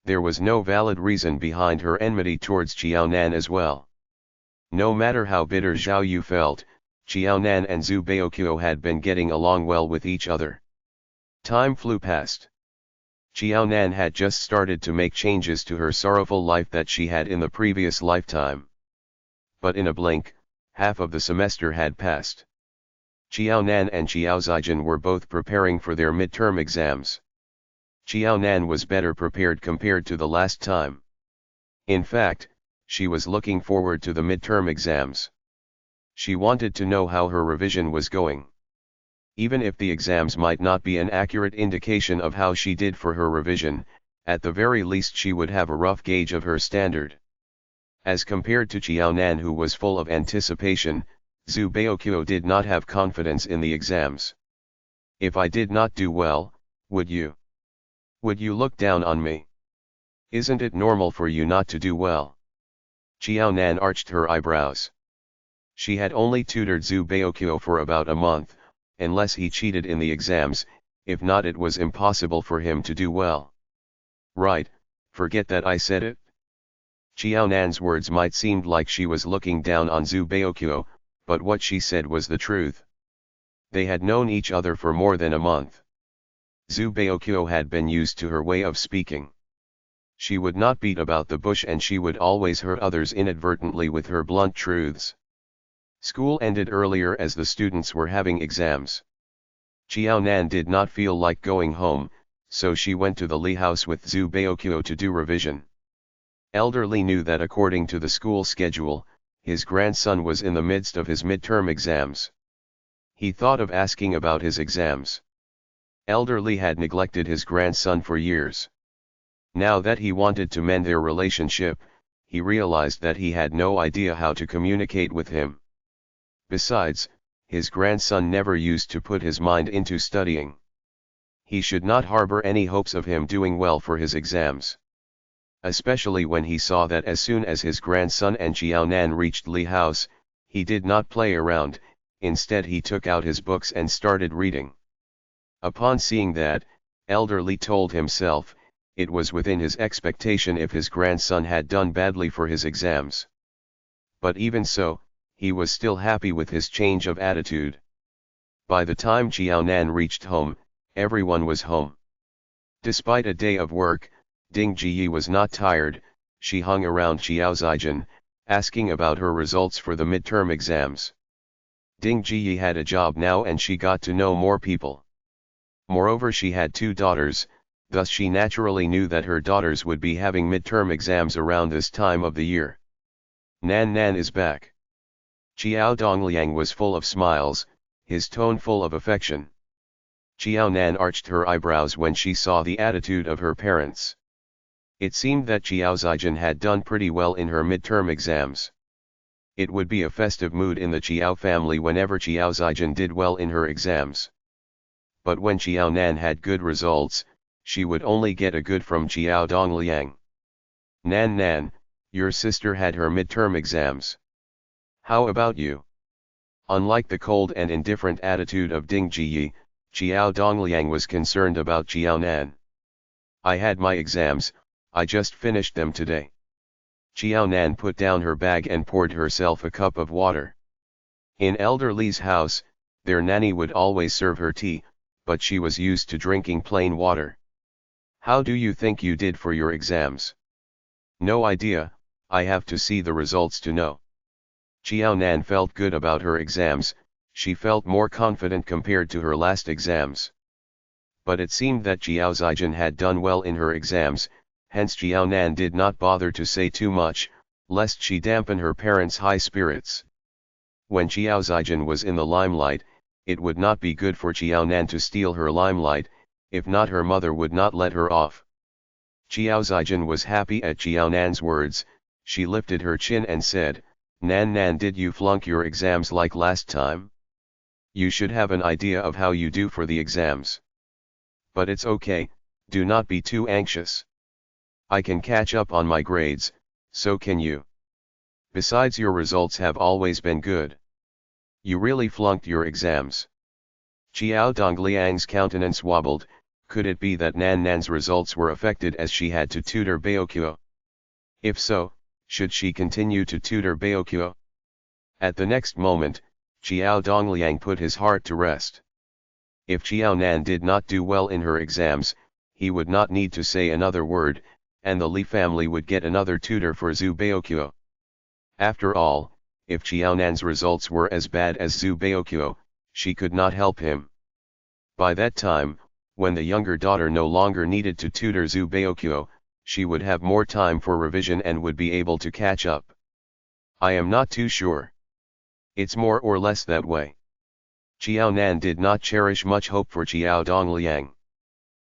There was no valid reason behind her enmity towards Jiaonan as well. No matter how bitter Zhao Yu felt, Jiaonan and Zhu Baoqiu had been getting along well with each other. Time flew past. Jiaonan had just started to make changes to her sorrowful life that she had in the previous lifetime. But in a blink, half of the semester had passed. Jiaonan and Xiaozijin were both preparing for their midterm exams. Jiaonan was better prepared compared to the last time. In fact, she was looking forward to the midterm exams. She wanted to know how her revision was going. Even if the exams might not be an accurate indication of how she did for her revision, at the very least she would have a rough gauge of her standard. As compared to Jiaonan, who was full of anticipation, Zhu Baoqiu did not have confidence in the exams. If I did not do well, would you? Would you look down on me? Isn't it normal for you not to do well? Jiaonan arched her eyebrows. She had only tutored Zhu Baokyo for about a month, unless he cheated in the exams, if not it was impossible for him to do well. Right, forget that I said it? Xiao Nan's words might seem like she was looking down on Zhu Baokyo, but what she said was the truth. They had known each other for more than a month. Zhu Baokyo had been used to her way of speaking. She would not beat about the bush and she would always hurt others inadvertently with her blunt truths. School ended earlier as the students were having exams. Xiao Nan did not feel like going home, so she went to the Li house with Zhu Baokyo to do revision. Elder Li knew that according to the school schedule, his grandson was in the midst of his midterm exams. He thought of asking about his exams. Elder Li had neglected his grandson for years. Now that he wanted to mend their relationship, he realized that he had no idea how to communicate with him. Besides, his grandson never used to put his mind into studying. He should not harbor any hopes of him doing well for his exams. Especially when he saw that as soon as his grandson and Xiao Nan reached Li house, he did not play around, instead he took out his books and started reading. Upon seeing that, Elder Li told himself, it was within his expectation if his grandson had done badly for his exams. But even so, he was still happy with his change of attitude. By the time Xiao Nan reached home, everyone was home. Despite a day of work, Ding Jiyi was not tired. She hung around Xiao Zijin, asking about her results for the midterm exams. Ding Jiyi had a job now and she got to know more people. Moreover, she had 2 daughters, thus she naturally knew that her daughters would be having midterm exams around this time of the year. Nan Nan is back. Xiao Dongliang was full of smiles, his tone full of affection. Xiao Nan arched her eyebrows when she saw the attitude of her parents. It seemed that Xiao Zijin had done pretty well in her midterm exams. It would be a festive mood in the Xiao family whenever Xiao Zijin did well in her exams. But when Xiao Nan had good results, she would only get a good from Xiao Dongliang. Nan Nan, your sister had her midterm exams. How about you? Unlike the cold and indifferent attitude of Ding Jiyi, Xiao Dongliang was concerned about Xiao Nan. I had my exams, I just finished them today. Xiao Nan put down her bag and poured herself a cup of water. In Elder Li's house, their nanny would always serve her tea, but she was used to drinking plain water. How do you think you did for your exams? No idea, I have to see the results to know. Xiao Nan felt good about her exams, she felt more confident compared to her last exams. But it seemed that Xiao Zijin had done well in her exams, hence Xiao Nan did not bother to say too much, lest she dampen her parents' high spirits. When Xiao Zijin was in the limelight, it would not be good for Xiao Nan to steal her limelight, if not her mother would not let her off. Xiao Zijin was happy at Xiao Nan's words, she lifted her chin and said, Nan Nan, did you flunk your exams like last time? You should have an idea of how you do for the exams. But it's okay, do not be too anxious. I can catch up on my grades, so can you. Besides, your results have always been good. You really flunked your exams. Xiao Dongliang's countenance wobbled, could it be that Nan Nan's results were affected as she had to tutor Baokyo? If so, should she continue to tutor Baokyo? At the next moment, Xiao Dongliang put his heart to rest. If Xiao Nan did not do well in her exams, he would not need to say another word, and the Li family would get another tutor for Zhu Baokyo. After all, if Xiao Nan's results were as bad as Zhu Baokyo, she could not help him. By that time, when the younger daughter no longer needed to tutor Zhu Baokyo, she would have more time for revision and would be able to catch up. I am not too sure. It's more or less that way. Xiao Nan did not cherish much hope for Xiao Dongliang.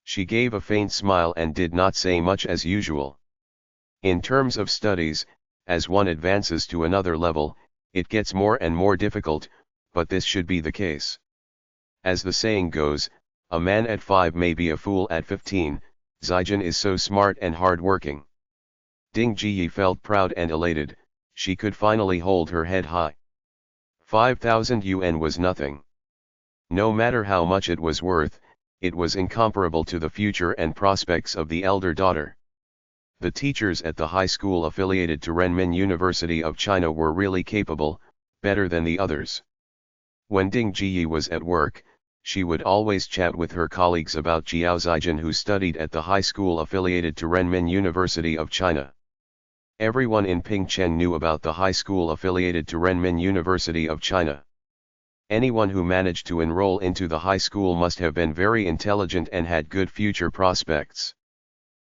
She gave a faint smile and did not say much as usual. In terms of studies, as one advances to another level, it gets more and more difficult, but this should be the case. As the saying goes, a man at 5 may be a fool at 15, Zijin is so smart and hard-working. Ding Jiyi felt proud and elated, she could finally hold her head high. 5,000 yuan was nothing. No matter how much it was worth, it was incomparable to the future and prospects of the elder daughter. The teachers at the high school affiliated to Renmin University of China were really capable, better than the others. When Ding Jiyi was at work, she would always chat with her colleagues about Jiao Zijin, who studied at the high school affiliated to Renmin University of China. Everyone in Pingcheng knew about the high school affiliated to Renmin University of China. Anyone who managed to enroll into the high school must have been very intelligent and had good future prospects.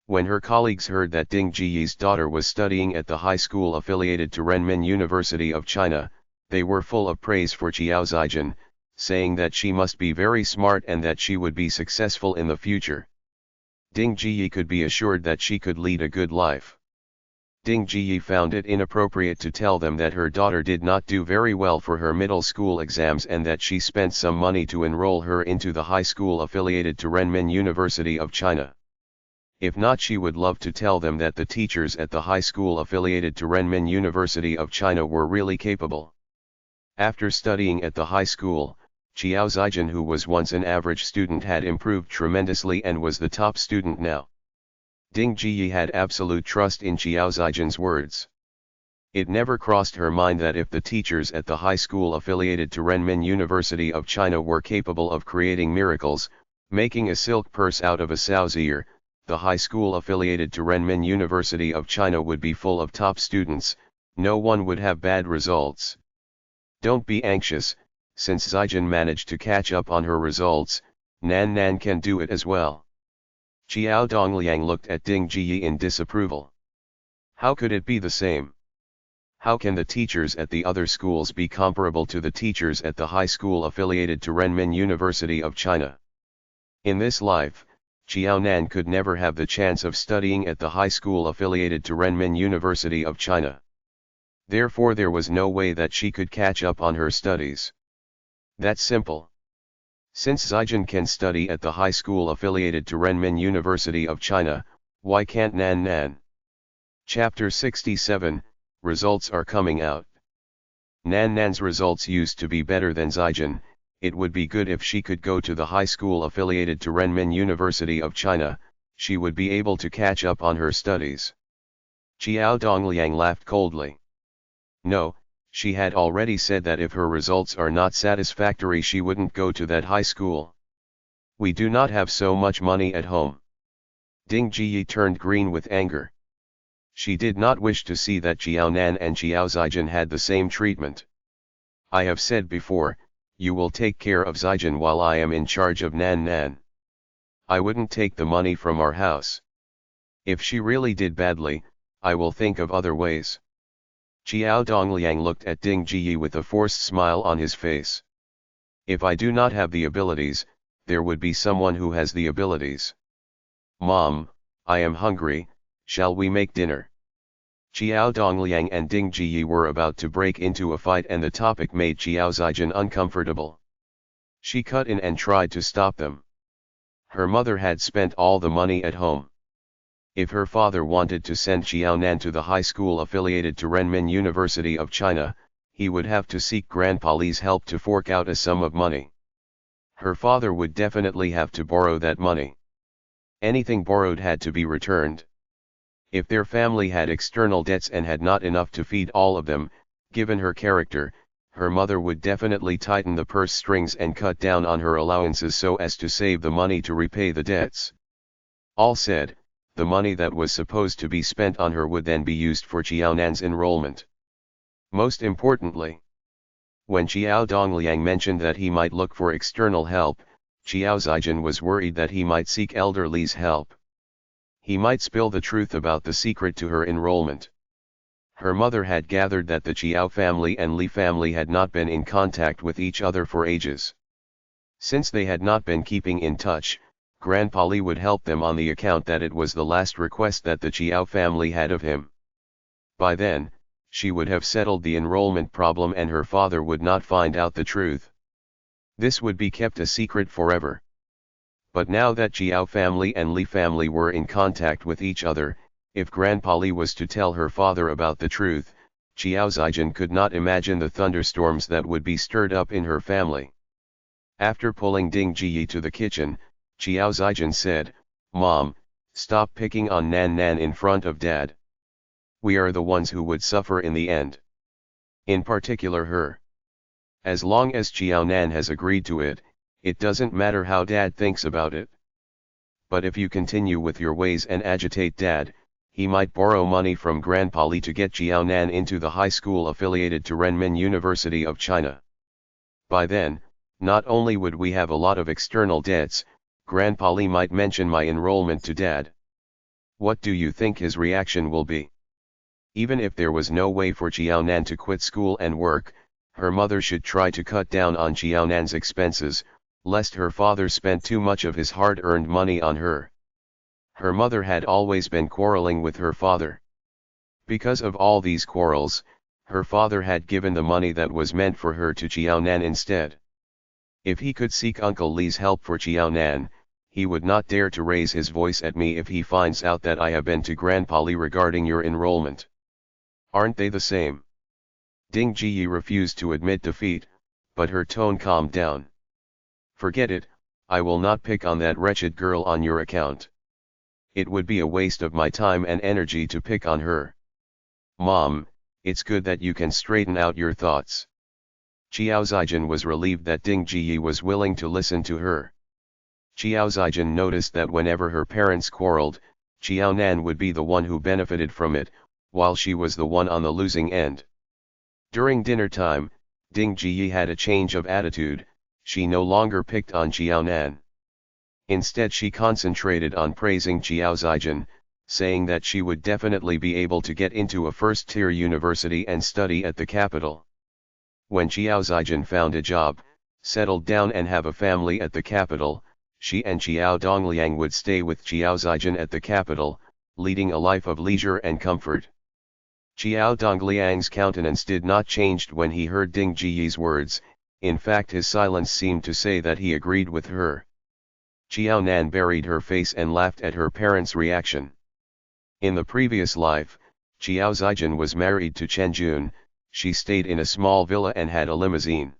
When her colleagues heard that Ding Jiyi's daughter was studying at the high school affiliated to Renmin University of China, they were full of praise for Jiao Zijin, saying that she must be very smart and that she would be successful in the future. Ding Jiyi could be assured that she could lead a good life. Ding Jiyi found it inappropriate to tell them that her daughter did not do very well for her middle school exams and that she spent some money to enroll her into the high school affiliated to Renmin University of China. If not, she would love to tell them that the teachers at the high school affiliated to Renmin University of China were really capable. After studying at the high school, Jiao Zijin, who was once an average student, had improved tremendously and was the top student now. Ding Jiyi had absolute trust in Jiao Zijin's words. It never crossed her mind that if the teachers at the high school affiliated to Renmin University of China were capable of creating miracles, making a silk purse out of a sow's ear, the high school affiliated to Renmin University of China would be full of top students. No one would have bad results. Don't be anxious, since Zijin managed to catch up on her results, Nan can do it as well. Jiao Dongliang looked at Ding Jiyi in disapproval. How could it be the same? How can the teachers at the other schools be comparable to the teachers at the high school affiliated to Renmin University of China? In this life, Jiao Nan could never have the chance of studying at the high school affiliated to Renmin University of China. Therefore there was no way that she could catch up on her studies. That's simple. Since Zijin can study at the high school affiliated to Renmin University of China, why can't Nan? Chapter 67, Results are coming out. Nan's results used to be better than Zijin. It would be good if she could go to the high school affiliated to Renmin University of China. She would be able to catch up on her studies. Jiao Dongliang laughed coldly. No, she had already said that if her results are not satisfactory she wouldn't go to that high school. We do not have so much money at home. Ding Jiyi turned green with anger. She did not wish to see that Jiao Nan and Jiao Zijin had the same treatment. I have said before, you will take care of Zijin while I am in charge of Nan. I wouldn't take the money from our house. If she really did badly, I will think of other ways. Jiao Dongliang looked at Ding Jiyi with a forced smile on his face. If I do not have the abilities, there would be someone who has the abilities. Mom, I am hungry, shall we make dinner? Jiao Dongliang and Ding Jiyi were about to break into a fight and the topic made Jiao Zijin uncomfortable. She cut in and tried to stop them. Her mother had spent all the money at home. If her father wanted to send Jiao Nan to the high school affiliated to Renmin University of China, he would have to seek Grandpa Li's help to fork out a sum of money. Her father would definitely have to borrow that money. Anything borrowed had to be returned. If their family had external debts and had not enough to feed all of them, given her character, her mother would definitely tighten the purse strings and cut down on her allowances so as to save the money to repay the debts. All said, the money that was supposed to be spent on her would then be used for Jiao Nan's enrollment. Most importantly, when Jiao Dongliang mentioned that he might look for external help, Jiao Zijin was worried that he might seek Elder Li's help. He might spill the truth about the secret to her enrollment. Her mother had gathered that the Jiao family and Li family had not been in contact with each other for ages. Since they had not been keeping in touch, Grandpa Li would help them on the account that it was the last request that the Jiao family had of him. By then, she would have settled the enrollment problem and her father would not find out the truth. This would be kept a secret forever. But now that Jiao family and Li family were in contact with each other, if Grandpa Li was to tell her father about the truth, Xiao Zijin could not imagine the thunderstorms that would be stirred up in her family. After pulling Ding Jiyi to the kitchen, Xiao Zijin said, "Mom, stop picking on Nan Nan in front of Dad. We are the ones who would suffer in the end. In particular her. As long as Xiao Nan has agreed to it, it doesn't matter how Dad thinks about it. But if you continue with your ways and agitate Dad, he might borrow money from Grandpa Li to get Xiao Nan into the high school affiliated to Renmin University of China. By then, not only would we have a lot of external debts, Grandpa Li might mention my enrollment to Dad. What do you think his reaction will be?" Even if there was no way for Xiao Nan to quit school and work, her mother should try to cut down on Xiao Nan's expenses, lest her father spent too much of his hard-earned money on her. Her mother had always been quarreling with her father. Because of all these quarrels, her father had given the money that was meant for her to Xiao Nan instead. If he could seek Uncle Li's help for Xiao Nan, he would not dare to raise his voice at me if he finds out that I have been to Grandpa Li regarding your enrollment. Aren't they the same? Ding Jiyi refused to admit defeat, but her tone calmed down. "Forget it, I will not pick on that wretched girl on your account. It would be a waste of my time and energy to pick on her. Mom, it's good that you can straighten out your thoughts." Xiao Zijin was relieved that Ding Jiyi was willing to listen to her. Xiao Zijin noticed that whenever her parents quarreled, Xiao Nan would be the one who benefited from it, while she was the one on the losing end. During dinner time, Ding Jiyi had a change of attitude. She no longer picked on Xiao Nan. Instead she concentrated on praising Xiao Zijin, saying that she would definitely be able to get into a first-tier university and study at the capital. When Xiao Zijin found a job, settled down and have a family at the capital, she and Xiao Dongliang would stay with Xiao Zijin at the capital, leading a life of leisure and comfort. Xiao Dongliang's countenance did not change when he heard Ding Jiyi's words. In fact, his silence seemed to say that he agreed with her. Xiao Nan buried her face and laughed at her parents' reaction. In the previous life, Xiao Zijin was married to Chen Jun. She stayed in a small villa and had a limousine.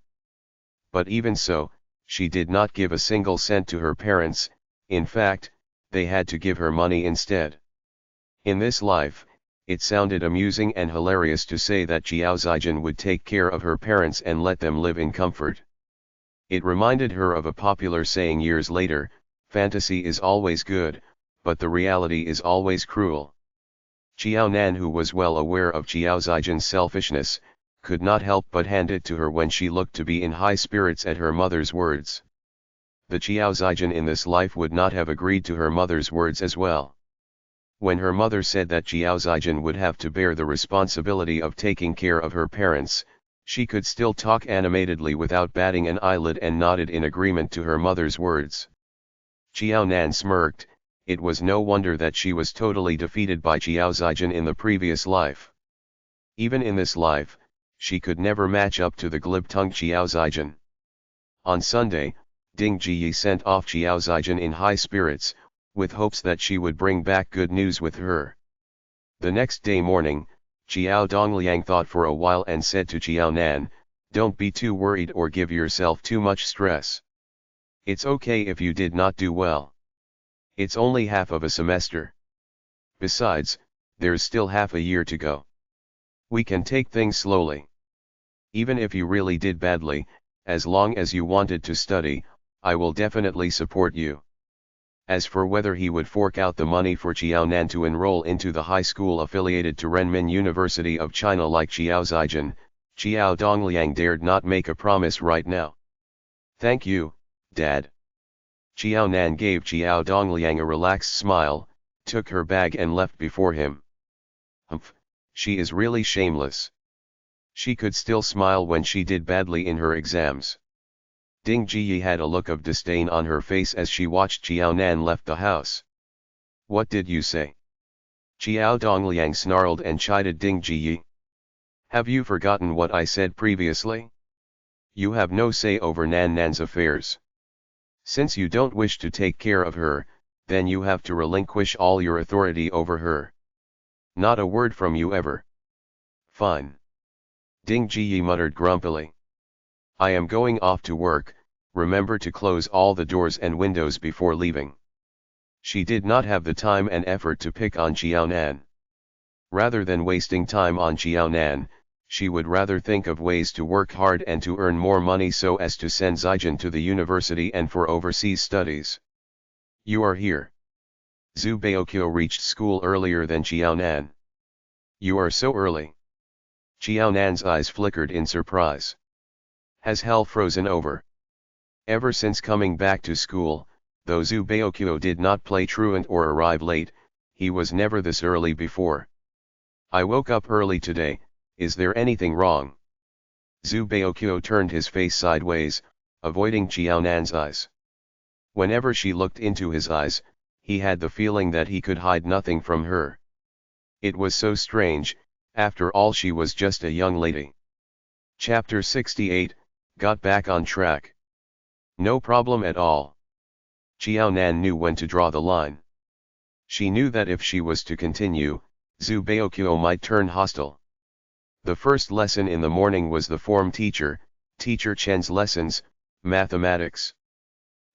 But even so, she did not give a single cent to her parents. In fact, they had to give her money instead. In this life, it sounded amusing and hilarious to say that Xiao Zijin would take care of her parents and let them live in comfort. It reminded her of a popular saying years later, "Fantasy is always good, but the reality is always cruel." Xiao Nan, who was well aware of Xiao Zijin's selfishness, could not help but hand it to her when she looked to be in high spirits at her mother's words. The Xiao Zijin in this life would not have agreed to her mother's words as well. When her mother said that Xiao Zijin would have to bear the responsibility of taking care of her parents, she could still talk animatedly without batting an eyelid and nodded in agreement to her mother's words. Xiao Nan smirked. It was no wonder that she was totally defeated by Xiao Zijin in the previous life. Even in this life, she could never match up to the glib-tongued Xiao Zijin. On Sunday, Ding Jiyi sent off Xiao Zijin in high spirits, with hopes that she would bring back good news with her. The next day morning, Xiao Dongliang thought for a while and said to Xiao Nan, "Don't be too worried or give yourself too much stress. It's okay if you did not do well. It's only half of a semester. Besides, there's still half a year to go. We can take things slowly. Even if you really did badly, as long as you wanted to study, I will definitely support you." As for whether he would fork out the money for Xiao Nan to enroll into the high school affiliated to Renmin University of China like Xiao Zijin, Xiao Dongliang dared not make a promise right now. "Thank you, Dad." Xiao Nan gave Xiao Dongliang a relaxed smile, took her bag and left before him. Humph, she is really shameless. She could still smile when she did badly in her exams. Ding Jiyi had a look of disdain on her face as she watched Xiao Nan left the house. "What did you say?" Xiao Dongliang snarled and chided Ding Jiyi. "Have you forgotten what I said previously? You have no say over Nan Nan's affairs. Since you don't wish to take care of her, then you have to relinquish all your authority over her. Not a word from you ever." "Fine. Ding Ji muttered grumpily. I am going off to work, remember to close all the doors and windows before leaving. She did not have the time and effort to pick on Xiaonan. Rather than wasting time on Xiaonan, she would rather think of ways to work hard and to earn more money so as to send Zijin to the university and for overseas studies. You are here. Zhu Baokyo reached school earlier than Xiaonan. You are so early. Xiaonan's eyes flickered in surprise. Has hell frozen over? Ever since coming back to school, though Zhu Baokyo did not play truant or arrive late, he was never this early before. I woke up early today, is there anything wrong? Zhu Baokyo turned his face sideways, avoiding Xiaonan's eyes. Whenever she looked into his eyes, he had the feeling that he could hide nothing from her. It was so strange, after all she was just a young lady. Chapter 68, Got back on track. No problem at all. Xiaonan knew when to draw the line. She knew that if she was to continue, Zhu Baokyo might turn hostile. The first lesson in the morning was the form teacher, Teacher Chen's lessons, mathematics.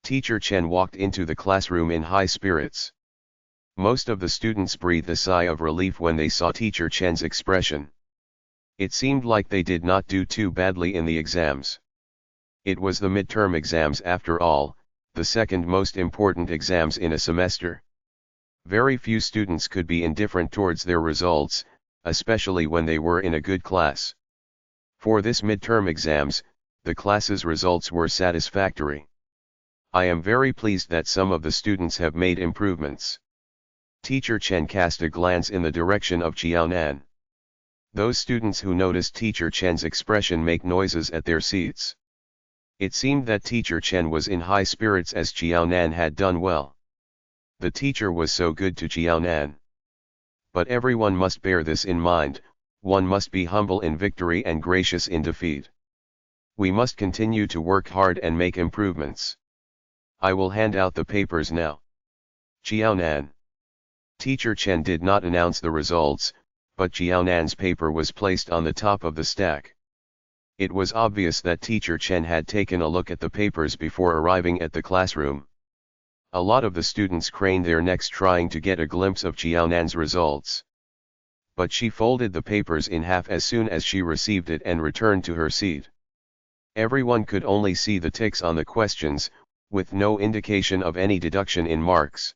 Teacher Chen walked into the classroom in high spirits. Most of the students breathed a sigh of relief when they saw Teacher Chen's expression. It seemed like they did not do too badly in the exams. It was the midterm exams after all, the second most important exams in a semester. Very few students could be indifferent towards their results, especially when they were in a good class. For this midterm exams, the class's results were satisfactory. I am very pleased that some of the students have made improvements. Teacher Chen cast a glance in the direction of Xiaonan. Those students who noticed Teacher Chen's expression make noises at their seats. It seemed that Teacher Chen was in high spirits as Xiaonan had done well. The teacher was so good to Xiaonan. But everyone must bear this in mind, one must be humble in victory and gracious in defeat. We must continue to work hard and make improvements. I will hand out the papers now. Xiaonan. Teacher Chen did not announce the results, but Xiaonan's paper was placed on the top of the stack. It was obvious that Teacher Chen had taken a look at the papers before arriving at the classroom. A lot of the students craned their necks trying to get a glimpse of Xiaonan's results. But she folded the papers in half as soon as she received it and returned to her seat. Everyone could only see the ticks on the questions, with no indication of any deduction in marks.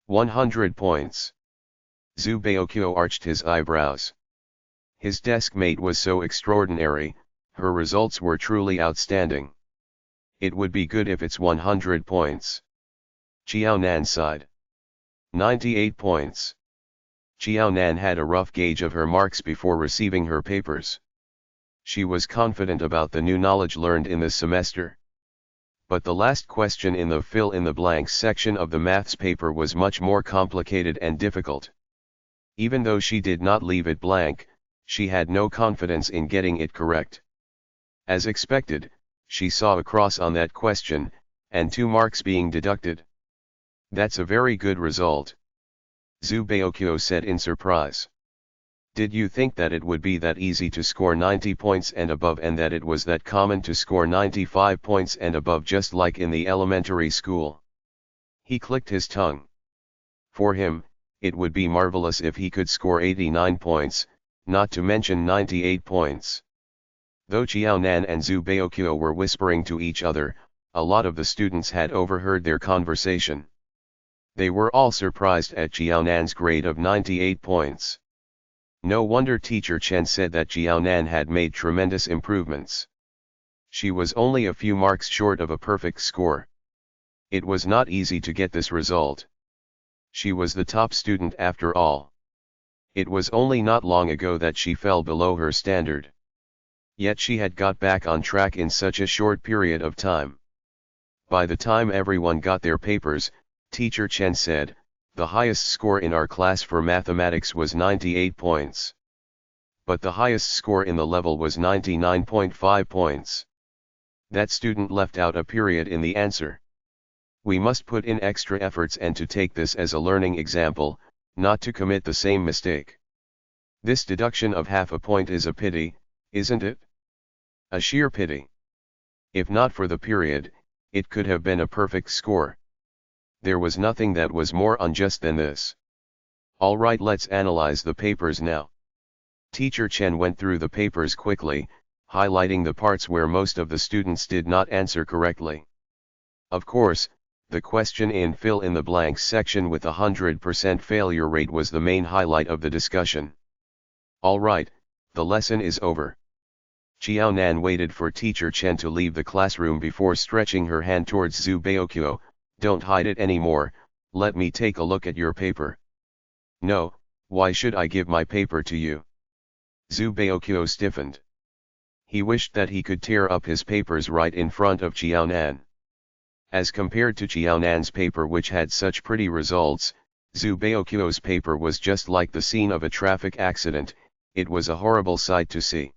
100 points. Zhu Baokyo arched his eyebrows. His desk mate was so extraordinary, her results were truly outstanding. It would be good if it's 100 points. Xiaonan sighed. 98 points. Xiaonan had a rough gauge of her marks before receiving her papers. She was confident about the new knowledge learned in this semester. But the last question in the fill-in-the-blanks section of the maths paper was much more complicated and difficult. Even though she did not leave it blank, she had no confidence in getting it correct. As expected, she saw a cross on that question, and 2 marks being deducted. That's a very good result. Zhu Baokyo said in surprise. Did you think that it would be that easy to score 90 points and above and that it was that common to score 95 points and above just like in the elementary school? He clicked his tongue. For him, it would be marvelous if he could score 89 points, not to mention 98 points. Though Xiaonan and Zhu Baokyo were whispering to each other, a lot of the students had overheard their conversation. They were all surprised at Xiaonan's grade of 98 points. No wonder Teacher Chen said that Xiaonan had made tremendous improvements. She was only a few marks short of a perfect score. It was not easy to get this result. She was the top student after all. It was only not long ago that she fell below her standard. Yet she had got back on track in such a short period of time. By the time everyone got their papers, Teacher Chen said, the highest score in our class for mathematics was 98 points. But the highest score in the level was 99.5 points. That student left out a period in the answer. We must put in extra efforts and to take this as a learning example, not to commit the same mistake. This deduction of half a point is a pity, Isn't it? A sheer pity. If not for the period, it could have been a perfect score. There was nothing that was more unjust than this. Alright, let's analyze the papers now. Teacher Chen went through the papers quickly, highlighting the parts where most of the students did not answer correctly. Of course, the question in fill in the blanks section with a 100% failure rate was the main highlight of the discussion. Alright, the lesson is over. Qiaonan waited for Teacher Chen to leave the classroom before stretching her hand towards Zhu Baoqiu. Don't hide it anymore, let me take a look at your paper. No, why should I give my paper to you? Zhu Baoqiu stiffened. He wished that he could tear up his papers right in front of Qiaonan. As compared to Qiaonan's paper, which had such pretty results, Zhu Baoqiu's paper was just like the scene of a traffic accident. It was a horrible sight to see.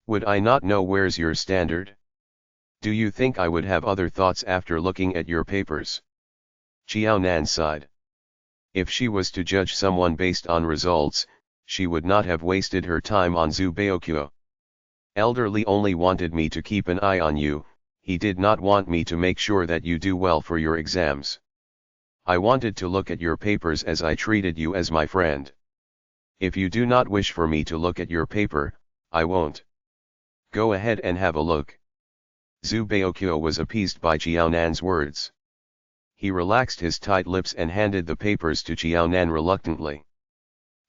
Would I not know where's your standard? Do you think I would have other thoughts after looking at your papers? Qiaonan sighed. If she was to judge someone based on results, she would not have wasted her time on Zhu Baoqiu. Elderly only wanted me to keep an eye on you, he did not want me to make sure that you do well for your exams. I wanted to look at your papers as I treated you as my friend. If you do not wish for me to look at your paper, I won't. Go ahead and have a look. Zhu Baoqiu was appeased by Qiaonan's words. He relaxed his tight lips and handed the papers to Qiaonan reluctantly.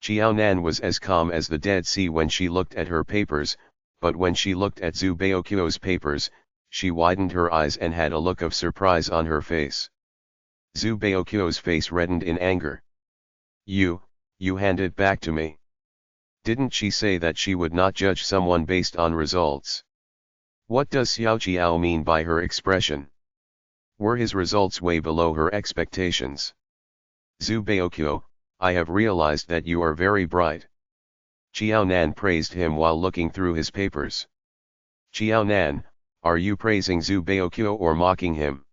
Qiaonan was as calm as the Dead Sea when she looked at her papers, but when she looked at Zhu Baoqiu's papers, she widened her eyes and had a look of surprise on her face. Zhu Baoqiu's face reddened in anger. You hand it back to me. Didn't she say that she would not judge someone based on results? What does Xiao Qiao mean by her expression? Were his results way below her expectations? Zhu Baoqiu, I have realized that you are very bright. Qiaonan praised him while looking through his papers. Qiaonan, are you praising Zhu Baoqiu or mocking him?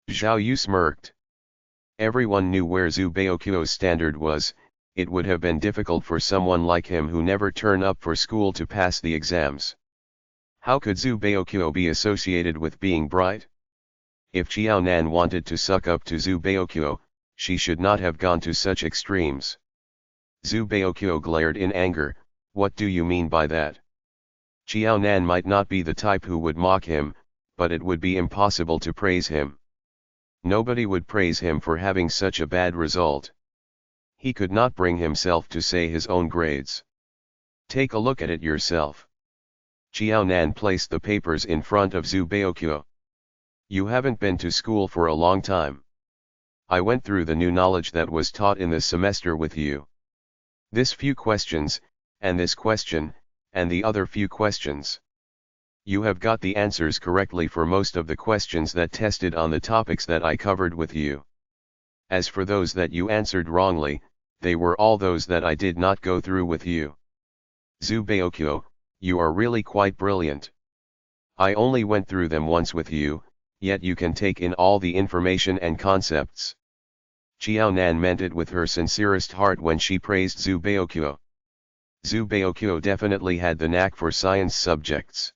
Zhao Yu smirked. Everyone knew where Zhu Baoqiu's standard was. It would have been difficult for someone like him who never turned up for school to pass the exams. How could Zhu Baoqiu be associated with being bright? If Qiaonan wanted to suck up to Zhu Baoqiu, she should not have gone to such extremes. Zhu Baoqiu glared in anger, what do you mean by that? Qiaonan might not be the type who would mock him, but it would be impossible to praise him. Nobody would praise him for having such a bad result. He could not bring himself to say his own grades. Take a look at it yourself. Qiaonan placed the papers in front of Zhu Baoqiu. You haven't been to school for a long time. I went through the new knowledge that was taught in this semester with you. This few questions, and this question, and the other few questions. You have got the answers correctly for most of the questions that tested on the topics that I covered with you. As for those that you answered wrongly, they were all those that I did not go through with you. Zhu Baoqiu, you are really quite brilliant. I only went through them once with you, yet you can take in all the information and concepts. Qiaonan meant it with her sincerest heart when she praised Zhu Baoqiu. Zhu Baoqiu definitely had the knack for science subjects.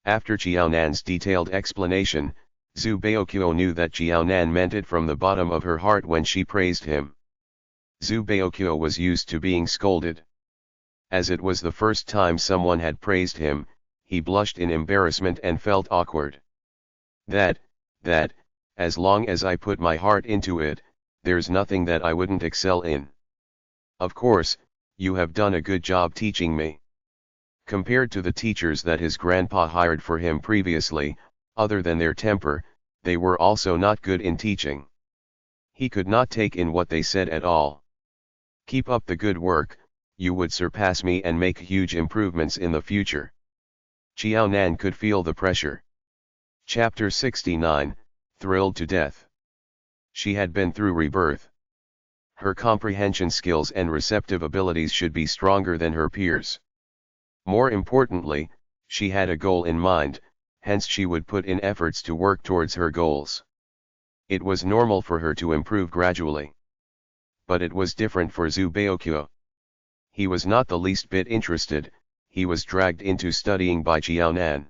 After Qiaonan's detailed explanation, Zhu Baoqiu knew that Qiaonan meant it from the bottom of her heart when she praised him. Zhu Baoqiu was used to being scolded. As it was the first time someone had praised him, he blushed in embarrassment and felt awkward. That, as long as I put my heart into it, there's nothing that I wouldn't excel in. Of course, you have done a good job teaching me. Compared to the teachers that his grandpa hired for him previously, other than their temper, they were also not good in teaching. He could not take in what they said at all. Keep up the good work, you would surpass me and make huge improvements in the future. Qiaonan could feel the pressure. Chapter 69, Thrilled to Death. She had been through Rebirth. Her comprehension skills and receptive abilities should be stronger than her peers. More importantly, she had a goal in mind, hence she would put in efforts to work towards her goals. It was normal for her to improve gradually. But it was different for Zhu Baoqiu. He was not the least bit interested, he was dragged into studying by Jiaonan.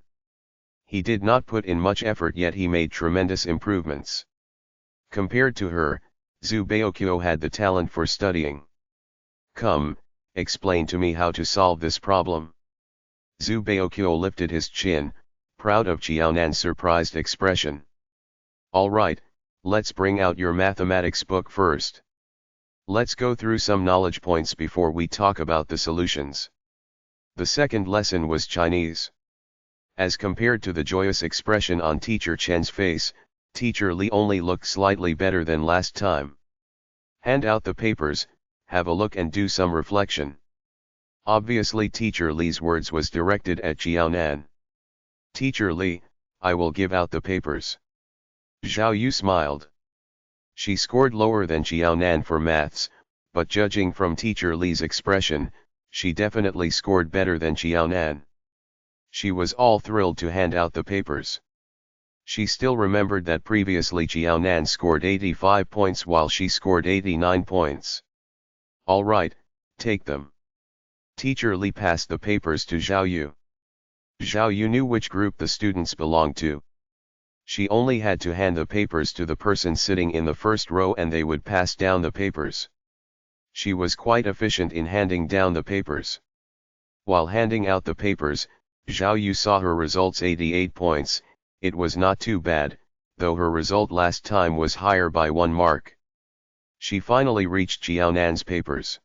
He did not put in much effort, yet he made tremendous improvements. Compared to her, Zhu Baoqiu had the talent for studying. Come, explain to me how to solve this problem. Zhu Baoqiu lifted his chin, proud of Jiaonan's surprised expression. All right, let's bring out your mathematics book first. Let's go through some knowledge points before we talk about the solutions. The second lesson was Chinese. As compared to the joyous expression on Teacher Chen's face, Teacher Li only looked slightly better than last time. Hand out the papers, have a look and do some reflection. Obviously Teacher Li's words was directed at Jiaonan. Teacher Li, I will give out the papers. Zhao Yu smiled. She scored lower than Jiaonan for maths, but judging from Teacher Li's expression, she definitely scored better than Jiaonan. She was all thrilled to hand out the papers. She still remembered that previously Jiaonan scored 85 points while she scored 89 points. All right, take them. Teacher Li passed the papers to Zhao Yu. Zhao Yu knew which group the students belonged to. She only had to hand the papers to the person sitting in the first row and they would pass down the papers. She was quite efficient in handing down the papers. While handing out the papers, Zhao Yu saw her results 88 points. It was not too bad, though her result last time was higher by 1 mark. She finally reached Jiaonan's papers.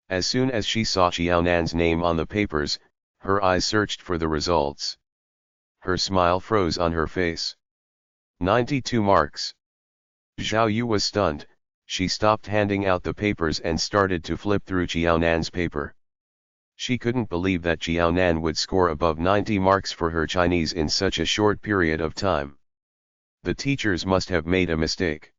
As soon as she saw Jiaonan's name on the papers, her eyes searched for the results. Her smile froze on her face. 92 marks. Zhao Yu was stunned. She stopped handing out the papers and started to flip through Jiaonan's paper. She couldn't believe that Jiaonan would score above 90 marks for her Chinese in such a short period of time. The teachers must have made a mistake.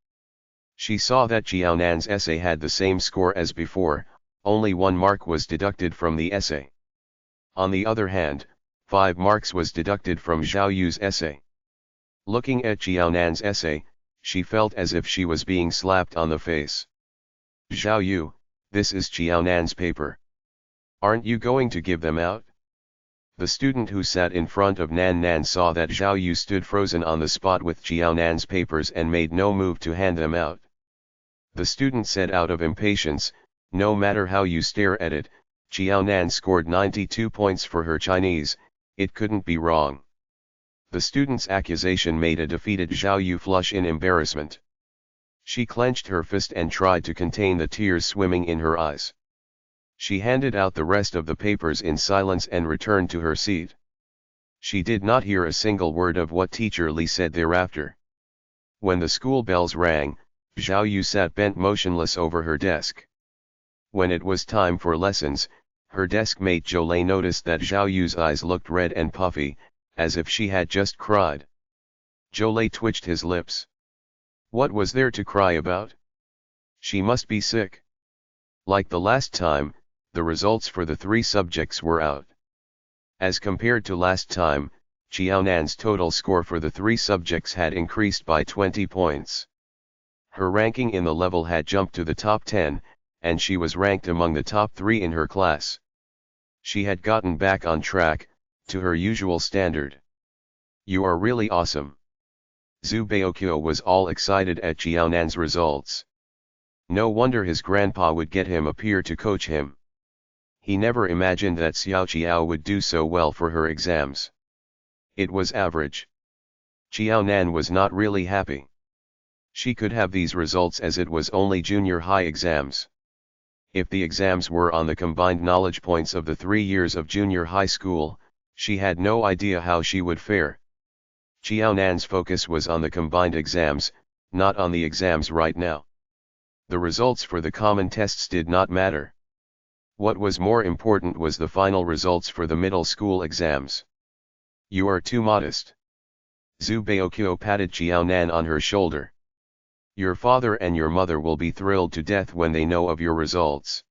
She saw that Jiaonan's essay had the same score as before, only 1 mark was deducted from the essay. On the other hand, 5 marks was deducted from Zhao Yu's essay. Looking at Jiaonan's essay, she felt as if she was being slapped on the face. Zhao Yu, this is Jiaonan's paper. Aren't you going to give them out? The student who sat in front of Nan Nan saw that Zhao Yu stood frozen on the spot with Jiaonan's papers and made no move to hand them out. The student said out of impatience, no matter how you stare at it, Jiaonan scored 92 points for her Chinese, it couldn't be wrong. The student's accusation made a defeated Zhao Yu flush in embarrassment. She clenched her fist and tried to contain the tears swimming in her eyes. She handed out the rest of the papers in silence and returned to her seat. She did not hear a single word of what Teacher Li said thereafter. When the school bells rang, Zhao Yu sat bent motionless over her desk. When it was time for lessons, her desk mate Jolei noticed that Zhao Yu's eyes looked red and puffy, as if she had just cried. Jolei twitched his lips. What was there to cry about? She must be sick. Like the last time, the results for the 3 subjects were out. As compared to last time, Jiaonan's total score for the 3 subjects had increased by 20 points. Her ranking in the level had jumped to the top 10, and she was ranked among the top 3 in her class. She had gotten back on track, to her usual standard. You are really awesome. Zhu Baoqiu was all excited at Jiaonan's results. No wonder his grandpa would get him a peer to coach him. He never imagined that Xiao Qiao would do so well for her exams. It was average. Jiaonan was not really happy. She could have these results as it was only junior high exams. If the exams were on the combined knowledge points of the 3 years of junior high school, she had no idea how she would fare. Jiaonan's focus was on the combined exams, not on the exams right now. The results for the common tests did not matter. What was more important was the final results for the middle school exams. You are too modest. Zhu Baoqiu patted Jiaonan on her shoulder. Your father and your mother will be thrilled to death when they know of your results.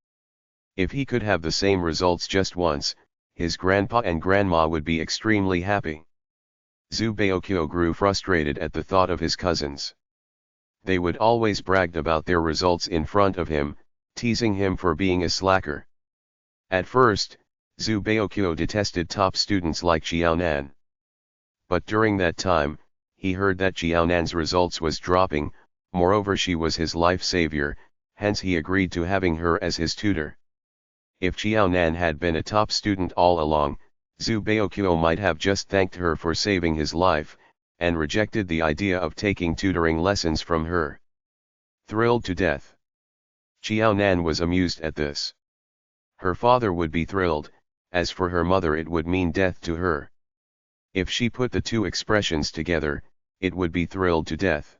If he could have the same results just once, his grandpa and grandma would be extremely happy. Zhu Baoqiu grew frustrated at the thought of his cousins. They would always brag about their results in front of him, teasing him for being a slacker. At first, Zhu Baoqiu detested top students like Xiaonan. But during that time, he heard that Xiaonan's results was dropping, moreover she was his life savior, hence he agreed to having her as his tutor. If Xiaonan had been a top student all along, Zhu Baoqiu might have just thanked her for saving his life, and rejected the idea of taking tutoring lessons from her. Thrilled to death. Xiaonan was amused at this. Her father would be thrilled, as for her mother it would mean death to her. If she put the two expressions together, it would be thrilled to death.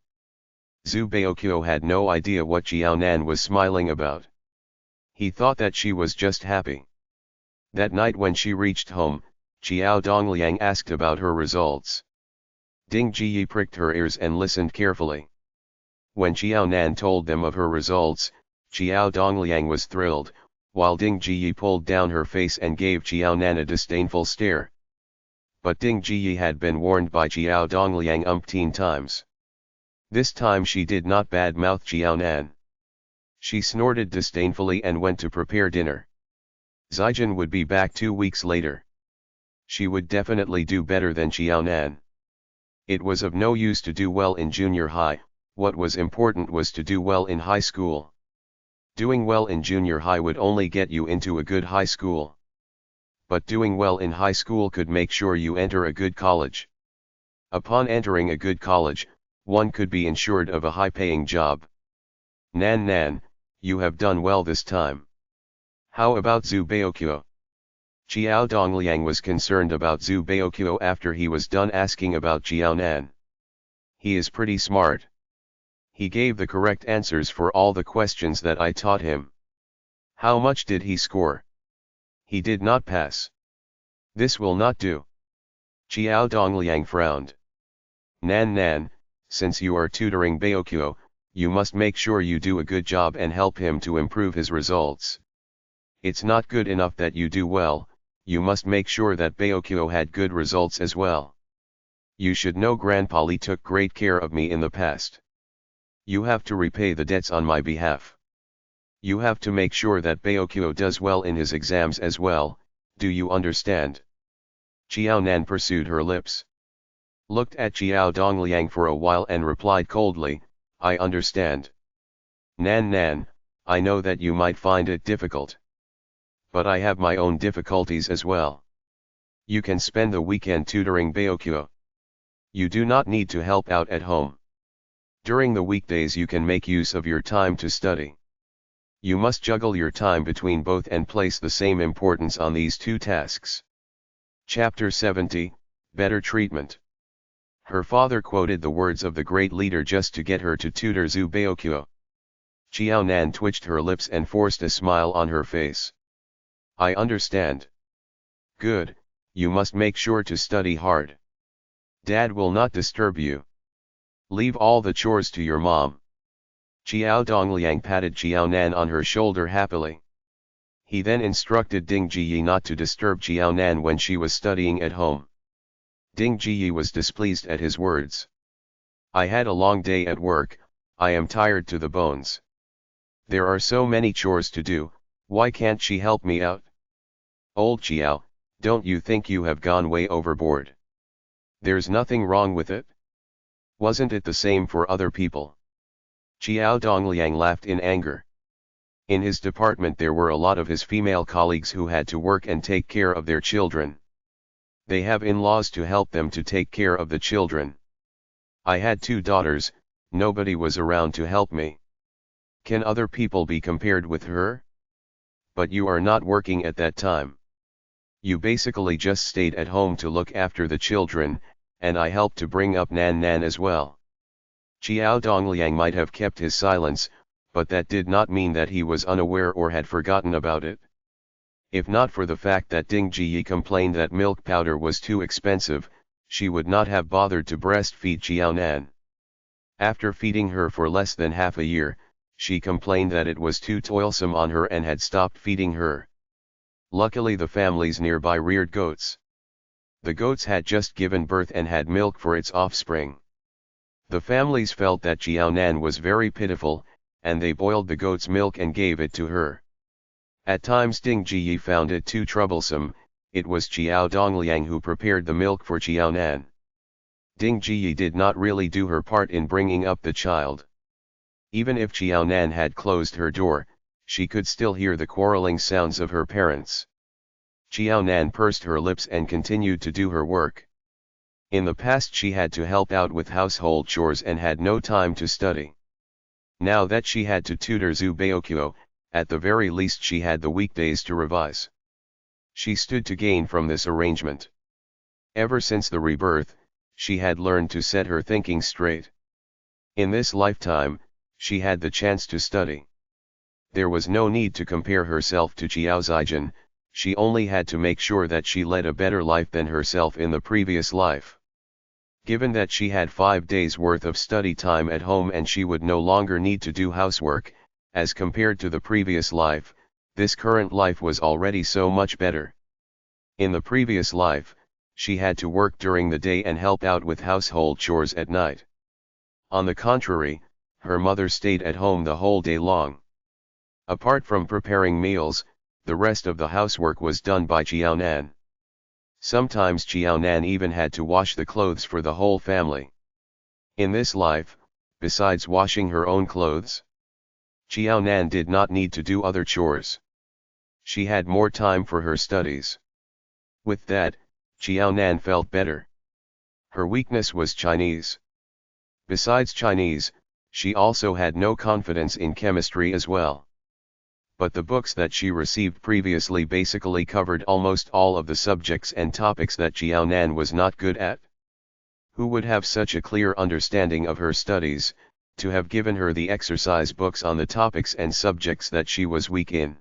Zhu Baoqiu had no idea what Xiaonan was smiling about. He thought that she was just happy. That night when she reached home, Xiao Dongliang asked about her results. Ding Jiyi pricked her ears and listened carefully. When Xiaonan told them of her results, Xiao Dongliang was thrilled, while Ding Jiyi pulled down her face and gave Xiaonan a disdainful stare. But Ding Jiyi had been warned by Xiao Dongliang umpteen times. This time she did not badmouth Xiaonan. She snorted disdainfully and went to prepare dinner. Zijin would be back 2 weeks later. She would definitely do better than Xiaonan. It was of no use to do well in junior high, what was important was to do well in high school. Doing well in junior high would only get you into a good high school. But doing well in high school could make sure you enter a good college. Upon entering a good college, one could be ensured of a high-paying job. Nan, you have done well this time. How about Zhu Baoqiu? Xiao Dongliang was concerned about Zhu Baoqiu after he was done asking about Xiaonan. He is pretty smart. He gave the correct answers for all the questions that I taught him. How much did he score? He did not pass. This will not do. Xiao Dongliang frowned. Nan, since you are tutoring Baoqiu, you must make sure you do a good job and help him to improve his results. It's not good enough that you do well, you must make sure that Baoqiu had good results as well. You should know Grandpa Li took great care of me in the past. You have to repay the debts on my behalf. You have to make sure that Baoqiu does well in his exams as well, do you understand? Xiaonan pursued her lips. Looked at Xiao Dongliang for a while and replied coldly, I understand. Nan, I know that you might find it difficult. But I have my own difficulties as well. You can spend the weekend tutoring Baoqiu. You do not need to help out at home. During the weekdays you can make use of your time to study. You must juggle your time between both and place the same importance on these two tasks. Chapter 70, Better Treatment. Her father quoted the words of the great leader just to get her to tutor Zhu Baoqiu. Xiaonan twitched her lips and forced a smile on her face. I understand. Good, you must make sure to study hard. Dad will not disturb you. Leave all the chores to your mom. Xiao Dongliang patted Xiaonan on her shoulder happily. He then instructed Ding Jiyi not to disturb Xiaonan when she was studying at home. Ding Jiyi was displeased at his words. I had a long day at work, I am tired to the bones. There are so many chores to do, why can't she help me out? Old Xiao, don't you think you have gone way overboard? There's nothing wrong with it. Wasn't it the same for other people? Xiao Dongliang laughed in anger. In his department there were a lot of his female colleagues who had to work and take care of their children. They have in-laws to help them to take care of the children. I had 2 daughters, nobody was around to help me. Can other people be compared with her? But you are not working at that time. You basically just stayed at home to look after the children, and I helped to bring up Nan as well. Xiao Dongliang might have kept his silence, but that did not mean that he was unaware or had forgotten about it. If not for the fact that Ding Jiyi complained that milk powder was too expensive, she would not have bothered to breastfeed Xiaonan. After feeding her for less than half a year, she complained that it was too toilsome on her and had stopped feeding her. Luckily the families nearby reared goats. The goats had just given birth and had milk for its offspring. The families felt that Xiaonan was very pitiful, and they boiled the goat's milk and gave it to her. At times Ding Jiyi found it too troublesome. It was Xiao Dongliang who prepared the milk for Xiao Nan. Ding Jiyi did not really do her part in bringing up the child. Even if Xiao Nan had closed her door, she could still hear the quarreling sounds of her parents. Xiao Nan pursed her lips and continued to do her work. In the past she had to help out with household chores and had no time to study. Now that she had to tutor Zhu Baoqiu, at the very least she had the weekdays to revise. She stood to gain from this arrangement. Ever since the rebirth, she had learned to set her thinking straight. In this lifetime, she had the chance to study. There was no need to compare herself to Xiao Zijin, she only had to make sure that she led a better life than herself in the previous life. Given that she had 5 days worth of study time at home and she would no longer need to do housework, as compared to the previous life, this current life was already so much better. In the previous life, she had to work during the day and help out with household chores at night. On the contrary, her mother stayed at home the whole day long. Apart from preparing meals, the rest of the housework was done by Xiao Nan. Sometimes Xiao Nan even had to wash the clothes for the whole family. In this life, besides washing her own clothes, Xiao Nan did not need to do other chores. She had more time for her studies. With that, Xiao Nan felt better. Her weakness was Chinese. Besides Chinese, she also had no confidence in chemistry as well. But the books that she received previously basically covered almost all of the subjects and topics that Xiao Nan was not good at. Who would have such a clear understanding of her studies, to have given her the exercise books on the topics and subjects that she was weak in?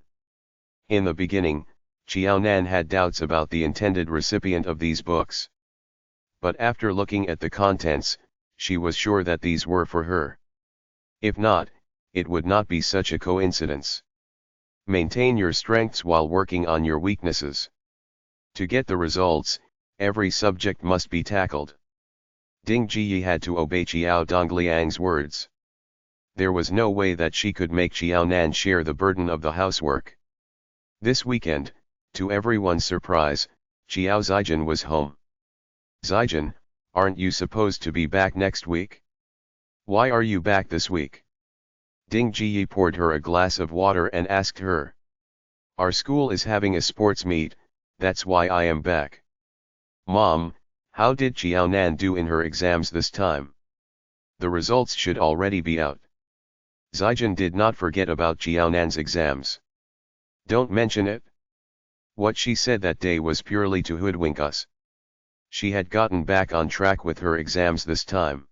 In the beginning, Xiao Nan had doubts about the intended recipient of these books. But after looking at the contents, she was sure that these were for her. If not, it would not be such a coincidence. Maintain your strengths while working on your weaknesses. To get the results, every subject must be tackled. Ding Jiyi had to obey Xiao Dongliang's words. There was no way that she could make Xiao Nan share the burden of the housework. This weekend, to everyone's surprise, Xiao Zijin was home. Zijin, aren't you supposed to be back next week? Why are you back this week? Ding Jiyi poured her a glass of water and asked her. Our school is having a sports meet, that's why I am back. Mom, how did Xiao Nan do in her exams this time? The results should already be out. Zijin did not forget about Xiao Nan's exams. Don't mention it. What she said that day was purely to hoodwink us. She had gotten back on track with her exams this time.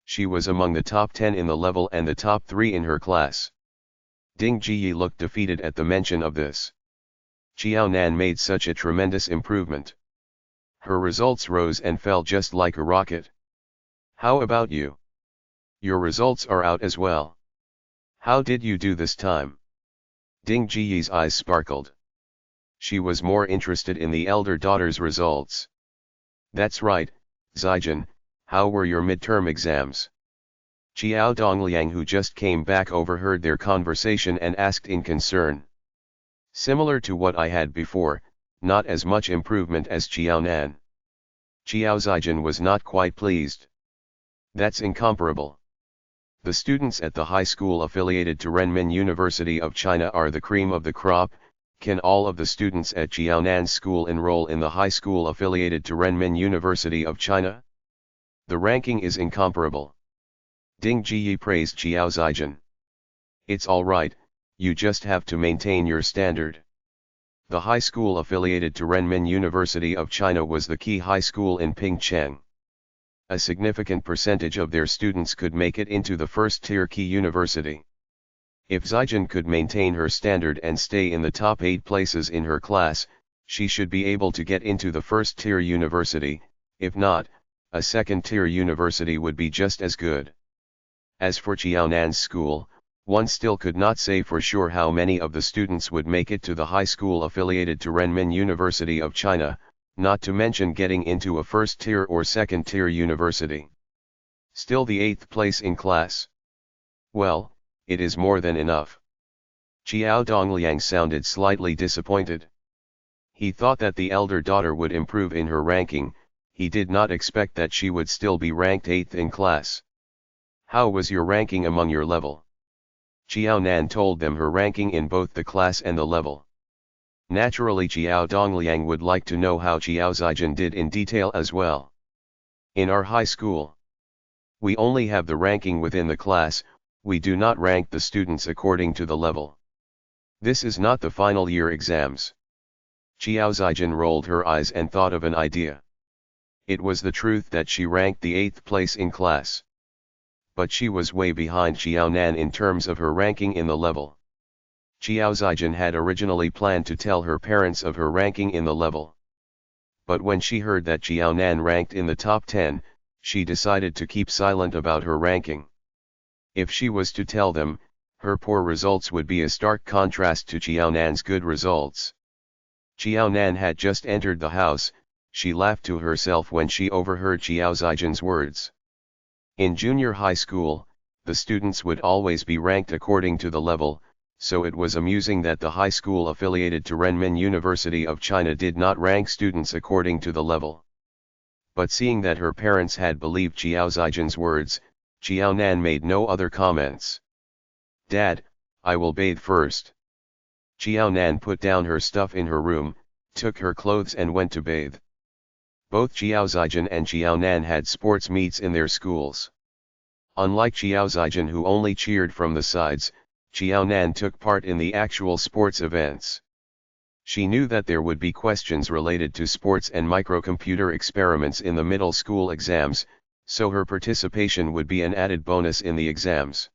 She was among the top 10 in the level and the top 3 in her class. Ding Jiyi looked defeated at the mention of this. Xiao Nan made such a tremendous improvement. Her results rose and fell just like a rocket. How about you? Your results are out as well. How did you do this time? Ding Jiyi's eyes sparkled. She was more interested in the elder daughter's results. That's right, Zijin, how were your midterm exams? Xiao Dongliang, who just came back, overheard their conversation and asked in concern. Similar to what I had before, not as much improvement as Xiao Nan. Xiao Zijin was not quite pleased. That's incomparable. The students at the high school affiliated to Renmin University of China are the cream of the crop. Can all of the students at Xiao Nan's school enroll in the high school affiliated to Renmin University of China? The ranking is incomparable. Ding Jiyi praised Xiao Zijin. It's alright, you just have to maintain your standard. The high school affiliated to Renmin University of China was the key high school in Pingcheng. A significant percentage of their students could make it into the first-tier key university. If Zijin could maintain her standard and stay in the top 8 places in her class, she should be able to get into the first-tier university. If not, a second-tier university would be just as good. As for Xiao Nan's school, one still could not say for sure how many of the students would make it to the high school affiliated to Renmin University of China, not to mention getting into a first-tier or second-tier university. Still the 8th place in class. Well, it is more than enough. Xiao Dongliang sounded slightly disappointed. He thought that the elder daughter would improve in her ranking, he did not expect that she would still be ranked 8th in class. How was your ranking among your level? Xiao Nan told them her ranking in both the class and the level. Naturally Xiao Dongliang would like to know how Xiao Zijin did in detail as well. In our high school, we only have the ranking within the class, we do not rank the students according to the level. This is not the final year exams. Xiao Zijin rolled her eyes and thought of an idea. It was the truth that she ranked the 8th place in class. But she was way behind Xiao Nan in terms of her ranking in the level. Xiao Zijin had originally planned to tell her parents of her ranking in the level. But when she heard that Xiao Nan ranked in the top 10, she decided to keep silent about her ranking. If she was to tell them, her poor results would be a stark contrast to Xiao Nan's good results. Xiao Nan had just entered the house, she laughed to herself when she overheard Xiao Zijin's words. In junior high school, the students would always be ranked according to the level, so it was amusing that the high school affiliated to Renmin University of China did not rank students according to the level. But seeing that her parents had believed Xiao Zijin's words, Xiao Nan made no other comments. Dad, I will bathe first. Xiao Nan put down her stuff in her room, took her clothes and went to bathe. Both Xiao Zijin and Xiao Nan had sports meets in their schools. Unlike Xiao Zijin who only cheered from the sides, Xiao Nan took part in the actual sports events. She knew that there would be questions related to sports and microcomputer experiments in the middle school exams, so her participation would be an added bonus in the exams.